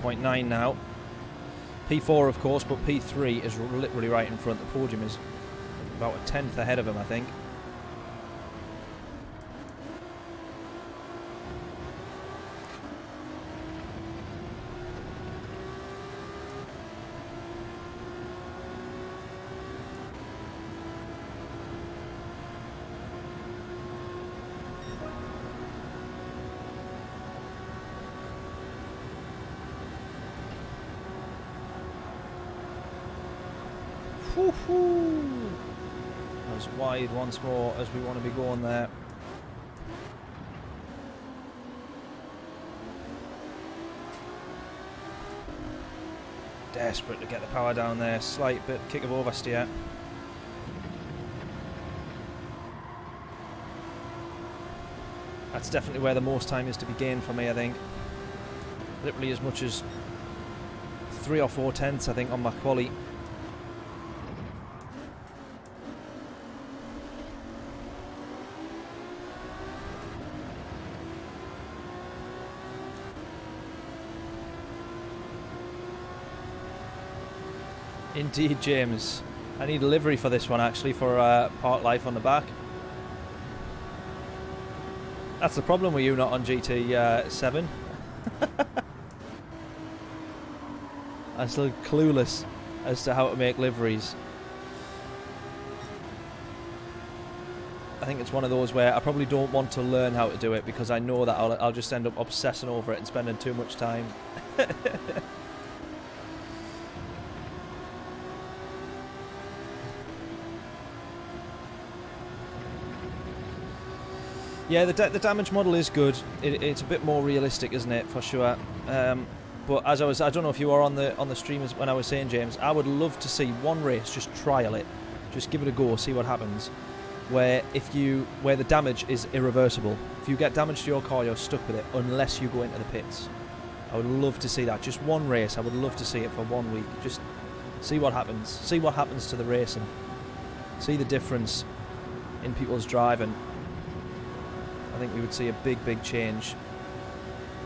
.9 now. P4 of course, but P3 is literally right in front. The podium is about a tenth ahead of him, I think. As wide once more as we want to be going there. Desperate to get the power down there. Slight bit kick of oversteer. That's definitely where the most time is to be gained for me, I think. Literally as much as 3 or 4 tenths, I think, on my quali. Indeed, James. I need a livery for this one, actually, for Park Life on the back. That's the problem with you not on GT7. I'm still clueless as to how to make liveries. I think it's one of those where I probably don't want to learn how to do it, because I know that I'll just end up obsessing over it and spending too much time. Yeah, the damage model is good. It's a bit more realistic, isn't it, for sure. But as I don't know if you were on the stream when I was saying, James, I would love to see one race, just trial it, just give it a go, see what happens. Where the damage is irreversible. If you get damage to your car, you're stuck with it unless you go into the pits. I would love to see that. Just one race. I would love to see it for 1 week. Just see what happens. See what happens to the racing. See the difference in people's driving. I think we would see a big change.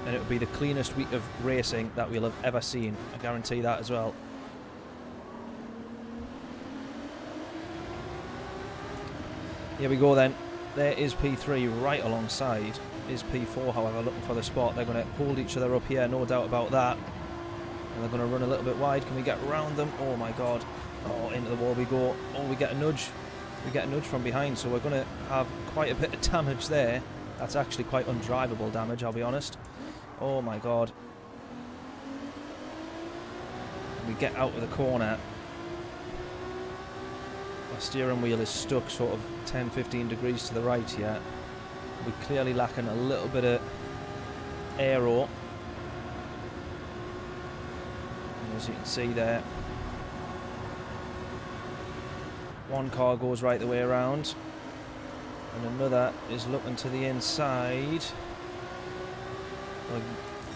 And it would be the cleanest week of racing that we'll have ever seen. I guarantee that as well. Here we go then. There is P3 right alongside. Is P4, however, looking for the spot. They're going to hold each other up here, no doubt about that. And they're going to run a little bit wide. Can we get around them? Oh my god. Oh, into the wall we go. Oh, we get a nudge. We get a nudge from behind, so we're going to have quite a bit of damage there. That's actually quite undrivable damage, I'll be honest. Oh my god. We get out of the corner. Our steering wheel is stuck sort of 10-15 degrees to the right here. We're clearly lacking a little bit of aero. And as you can see there, one car goes right the way around and another is looking to the inside. Well,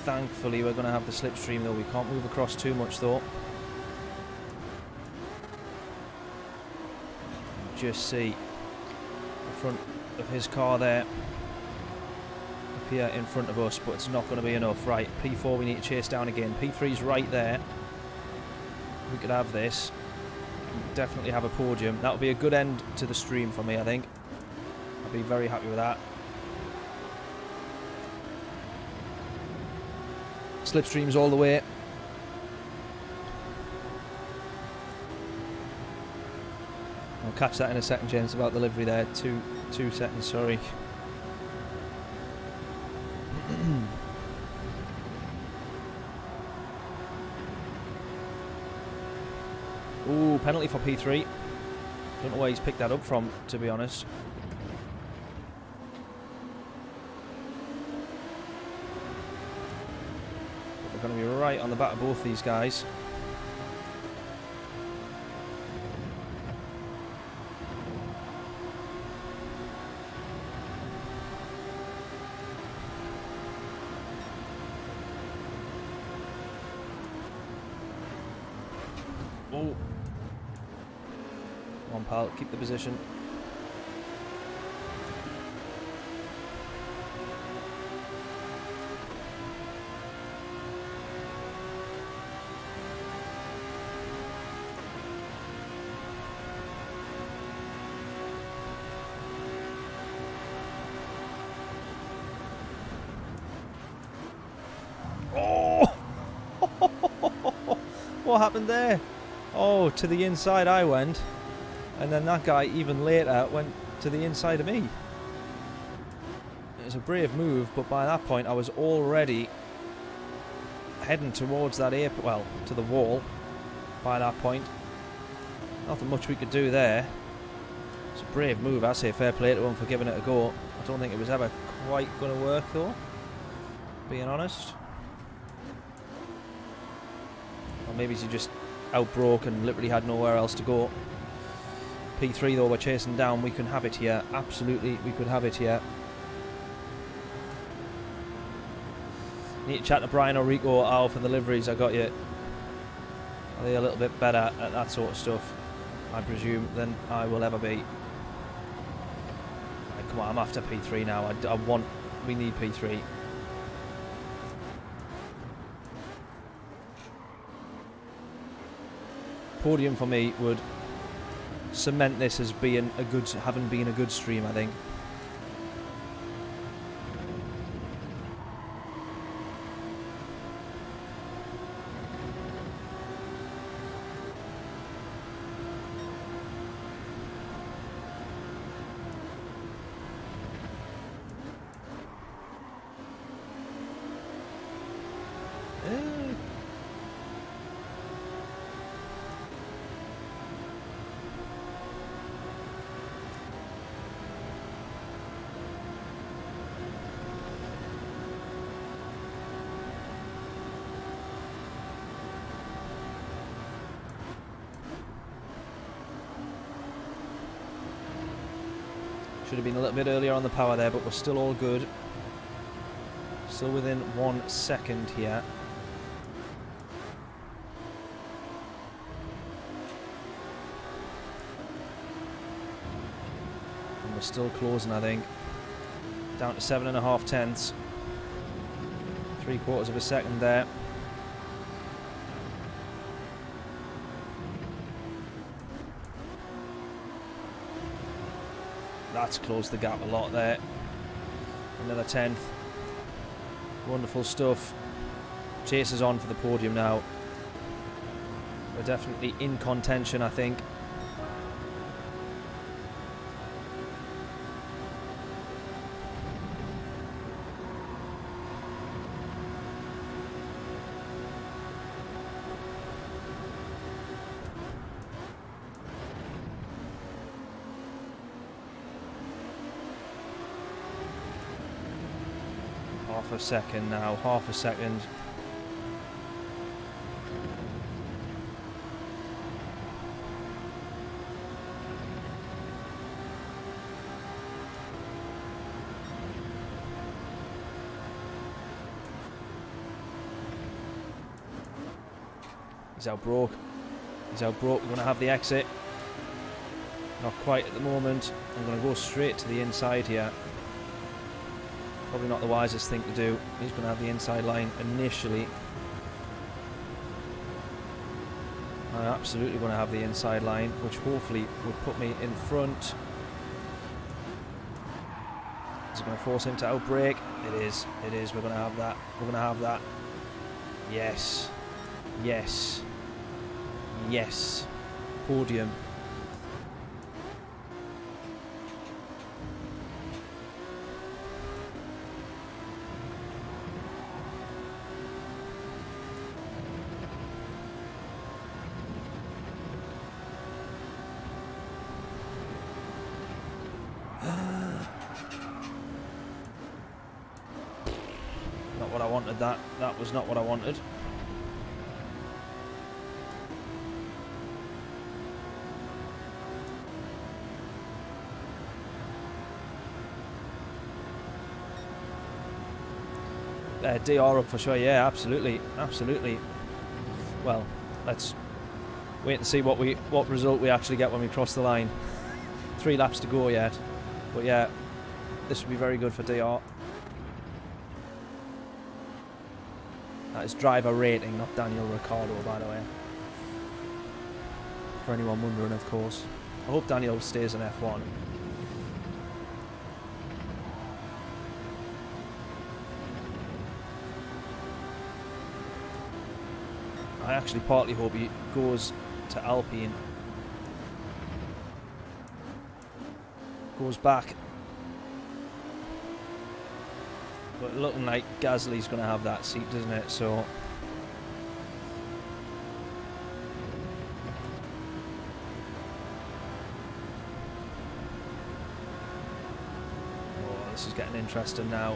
thankfully we're going to have the slipstream though. We can't move across too much though. Just see the front of his car there appear in front of us, but it's not going to be enough. Right, P4 we need to chase down again. P3's right there. We could have this. Definitely have a podium. That would be a good end to the stream for me, I think. I'd be very happy with that. Slipstreams all the way. I'll catch that in a second, James, about the livery there. Two seconds, sorry. Ooh, penalty for P3. Don't know where he's picked that up from, to be honest. We're going to be right on the back of both these guys. Oh. Come on, pal, keep the position. Oh! What happened there? Oh, to the inside I went, and then that guy even later went to the inside of me. It was a brave move, but by that point I was already heading towards that well, to the wall by that point. Nothing much we could do there. It's a brave move, I say fair play to him for giving it a go. I don't think it was ever quite going to work though, being honest. Or maybe he just outbroke and literally had nowhere else to go. P3 though we're chasing down. We can have it here. Absolutely, we could have it here. Need to chat to Brian or Rico Al for the liveries. I got you. Are they a little bit better at that sort of stuff, I presume, than I will ever be? Right, come on, I'm after P3 now. We need P3. Podium for me would cement this as being having been a good stream, I think. Should have been a little bit earlier on the power there, but we're still all good. Still within 1 second here. And we're still closing, I think. Down to 7.5 tenths. 3/4 of a second there. That's closed the gap a lot there. Another 10th. Wonderful stuff. Chase is on for the podium now. We're definitely in contention, I think. Half a second now, half a second. He's out broke. He's out broke. We're going to have the exit. Not quite at the moment. I'm going to go straight to the inside here. Probably not the wisest thing to do. He's going to have the inside line initially. I'm absolutely going to have the inside line, which hopefully would put me in front. Is it going to force him to outbrake? It is. It is. We're going to have that. We're going to have that. Yes. Yes. Yes. Podium. Not what I wanted, that. That was not what I wanted. DR up for sure, yeah, absolutely, absolutely. Well, let's wait and see what result we actually get when we cross the line. 3 laps to go yet, but yeah, this would be very good for DR. That is driver rating, not Daniel Ricciardo, by the way. For anyone wondering, of course. I hope Daniel stays in F1. I actually partly hope he goes to Alpine. Goes back. But looking like Gasly's going to have that seat, doesn't it? So oh, this is getting interesting now.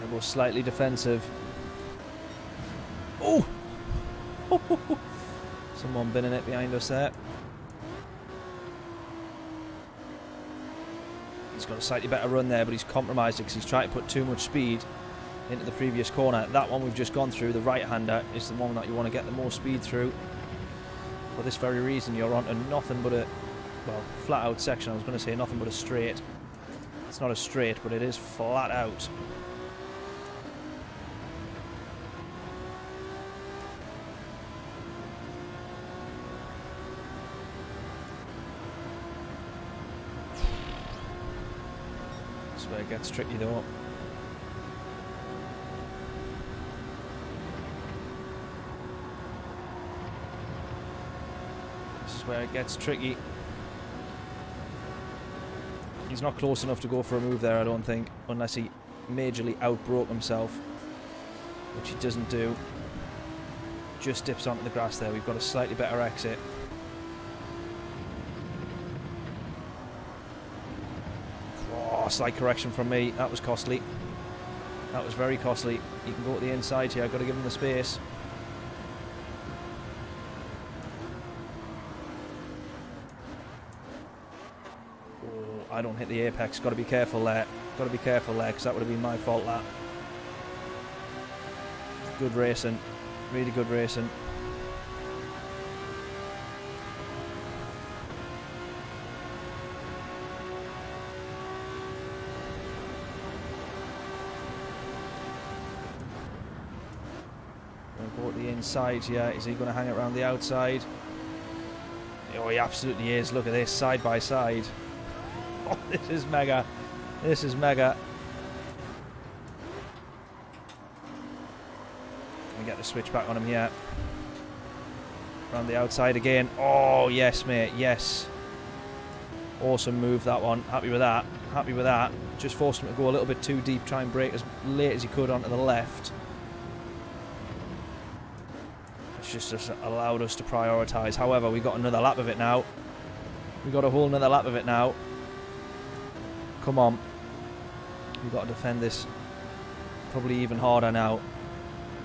I go slightly defensive. Oh! Someone binning it behind us there. He's got a slightly better run there, but he's compromised it because he's trying to put too much speed into the previous corner. That one we've just gone through, the right-hander, is the one that you want to get the most speed through. For this very reason, you're onto nothing but a, well, flat-out section. I was going to say nothing but a straight. It's not a straight, but it is flat out. Where it gets tricky though. This is where it gets tricky. He's not close enough to go for a move there, I don't think, unless he majorly outbroke himself, which he doesn't do. Just dips onto the grass there. We've got a slightly better exit. Slight correction from me. That was costly. That was very costly. He can go to the inside here. I've got to give him the space. I don't hit the apex. Got to be careful there. Got to be careful there because that would have been my fault, that. Good racing. Really good racing. Go to the inside here. Is he going to hang it around the outside? Oh, he absolutely is. Look at this, side by side. Oh, this is mega. This is mega. Can we get the switch back on him here? Around the outside again. Oh, yes, mate. Yes. Awesome move, that one. Happy with that. Happy with that. Just forced him to go a little bit too deep. Try and brake as late as he could onto the left. Just allowed us to prioritise. However, we got another lap of it now. We got a whole another lap of it now. Come on. We've got to defend this probably even harder now.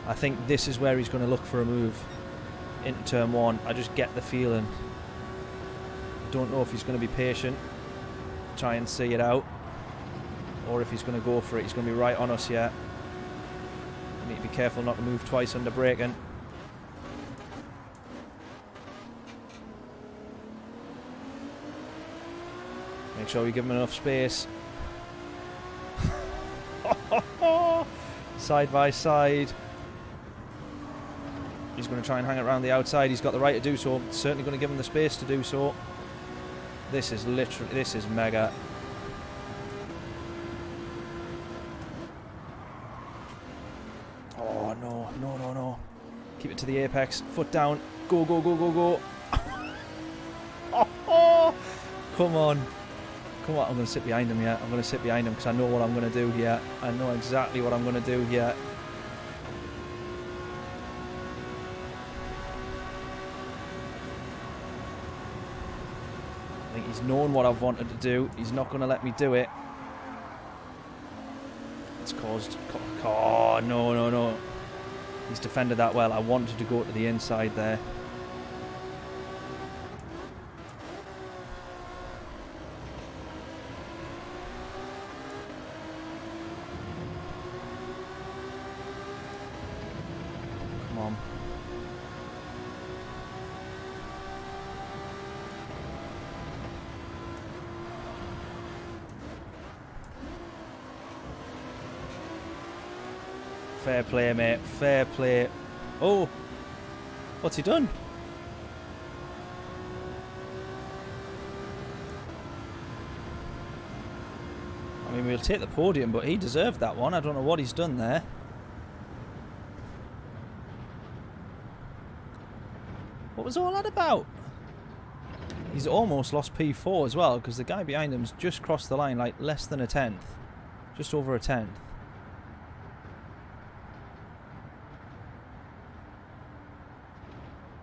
I think this is where he's going to look for a move into turn one. I just get the feeling. Don't know if he's going to be patient, try and see it out, or if he's going to go for it. He's going to be right on us here. We need to be careful not to move twice under braking. Make sure we give him enough space. Side by side. He's going to try and hang it around the outside. He's got the right to do so. Certainly going to give him the space to do so. This is literally, this is mega. Oh, no, no, no, no. Keep it to the apex. Foot down. Go, go, go, go, go. Oh, come on. Come on, I'm going to sit behind him here. I'm going to sit behind him because I know what I'm going to do here. I know exactly what I'm going to do here. I think he's known what I've wanted to do. He's not going to let me do it. It's caused... Oh, no, no, no. He's defended that well. I wanted to go to the inside there. Fair play, mate. Fair play. Oh! What's he done? I mean, we'll take the podium, but he deserved that one. I don't know what he's done there. What was all that about? He's almost lost P4 as well, because the guy behind him's just crossed the line like less than a tenth. Just over a tenth.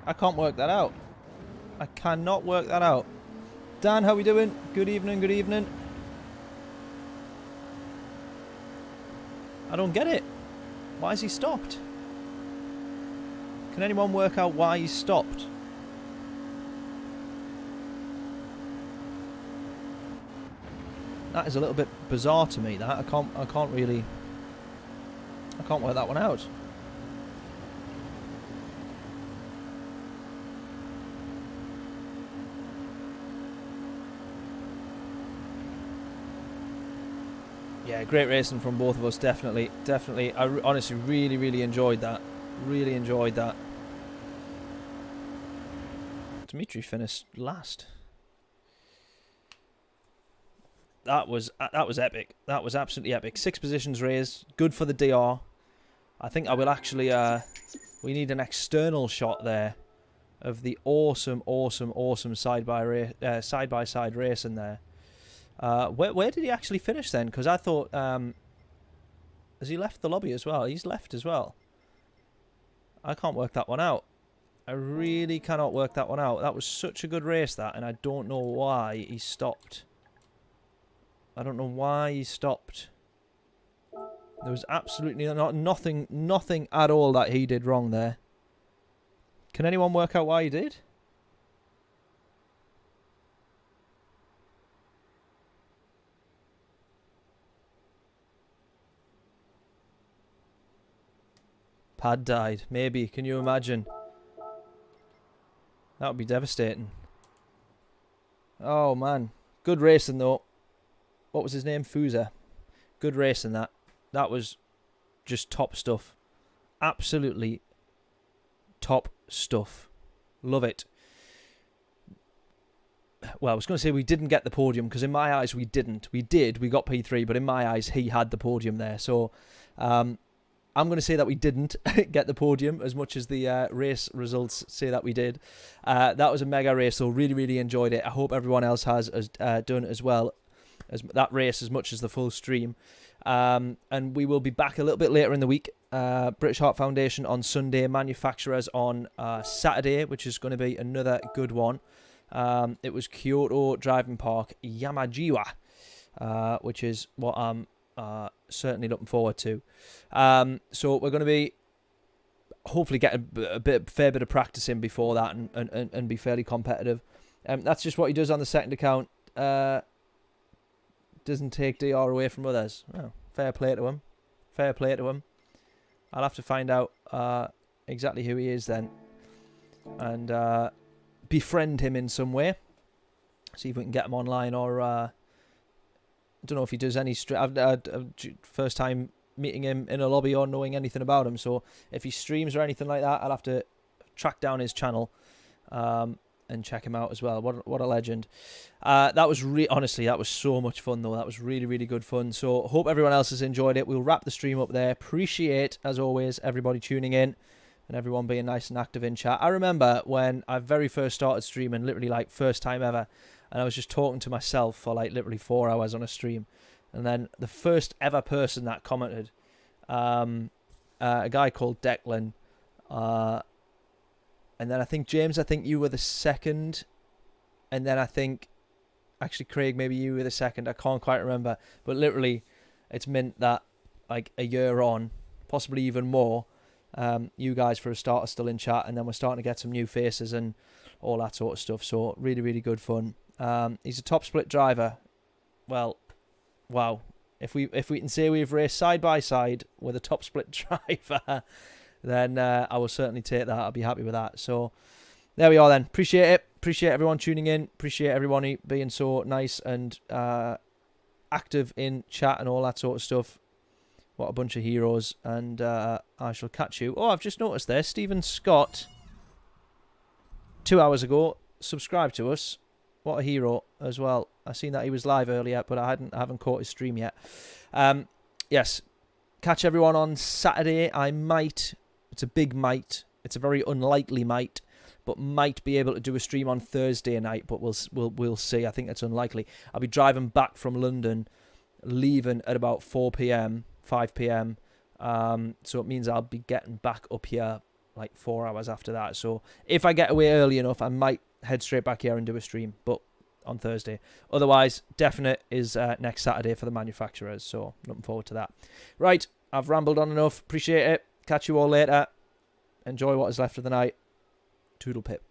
I can't work that out. I cannot work that out. Dan, how we doing? Good evening, good evening. I don't get it. Why has he stopped? Can anyone work out why he's stopped? That is a little bit bizarre to me, that. I can't work that one out. Yeah, great racing from both of us, definitely. Definitely. I honestly really, really enjoyed that. Really enjoyed that. Dimitri finished last. That was epic. That was absolutely epic. 6 positions raised. Good for the DR. I think I will actually... we need an external shot there of the awesome, awesome, awesome side-by-side racing there. Where did he actually finish then? Because I thought... has he left the lobby as well? He's left as well. I can't work that one out. I really cannot work that one out. That was such a good race, that, and I don't know why he stopped. I don't know why he stopped. There was absolutely nothing at all that he did wrong there. Can anyone work out why he did? Pad died. Maybe. Can you imagine? That would be devastating. Oh, man. Good racing, though. What was his name? Fuza. Good racing, that. That was just top stuff. Absolutely top stuff. Love it. Well, I was going to say we didn't get the podium, because in my eyes we didn't. We did. We got P3, but in my eyes he had the podium there. So I'm going to say that we didn't get the podium, as much as the race results say that we did. That was a mega race, so really, really enjoyed it. I hope everyone else has done as well as that race, as much as the full stream. And we will be back a little bit later in the week. British Heart Foundation on Sunday, manufacturers on Saturday, which is going to be another good one. It was Kyoto Driving Park Yamajiwa, which is what I'm certainly looking forward to. So we're going to be hopefully get a fair bit of practice in before that, and be fairly competitive. That's just what he does on the second account. Doesn't take DR away from others. Oh, fair play to him. Fair play to him. I'll have to find out exactly who he is then, and befriend him in some way. See if we can get him online, or I don't know if he does any first time meeting him in a lobby or knowing anything about him. So if he streams or anything like that, I'll have to track down his channel and check him out as well. What a legend. That was honestly, that was so much fun though. That was really, really good fun. So hope everyone else has enjoyed it. We'll wrap the stream up there. Appreciate, as always, everybody tuning in and everyone being nice and active in chat. I remember when I very first started streaming, literally like first time ever, and I was just talking to myself for like literally 4 hours on a stream. And then the first ever person that commented, a guy called Declan, and then I think, James, I think you were the second. And then I think, actually, Craig, maybe you were the second. I can't quite remember. But literally, it's meant that like a year on, possibly even more, you guys for a start are still in chat. And then we're starting to get some new faces and all that sort of stuff. So really, really good fun. He's a top split driver. Well, wow. If we can say we've raced side by side with a top split driver, then I will certainly take that. I'll be happy with that. So there we are then. Appreciate it. Appreciate everyone tuning in. Appreciate everyone being so nice and active in chat and all that sort of stuff. What a bunch of heroes. And I shall catch you. Oh, I've just noticed there, Stephen Scott, 2 hours ago, subscribed to us. What a hero as well. I seen that he was live earlier, but I haven't caught his stream yet. Yes. Catch everyone on Saturday. I might. It's a big might. It's a very unlikely might, but might be able to do a stream on Thursday night. But we'll see. I think that's unlikely. I'll be driving back from London, leaving at about 4 p.m., 5 p.m. So it means I'll be getting back up here like 4 hours after that. So if I get away early enough, I might head straight back here and do a stream, but on Thursday. Otherwise, definite is next Saturday for the manufacturers. So looking forward to that. Right, I've rambled on enough. Appreciate it. Catch you all later. Enjoy what is left of the night. Toodle pip.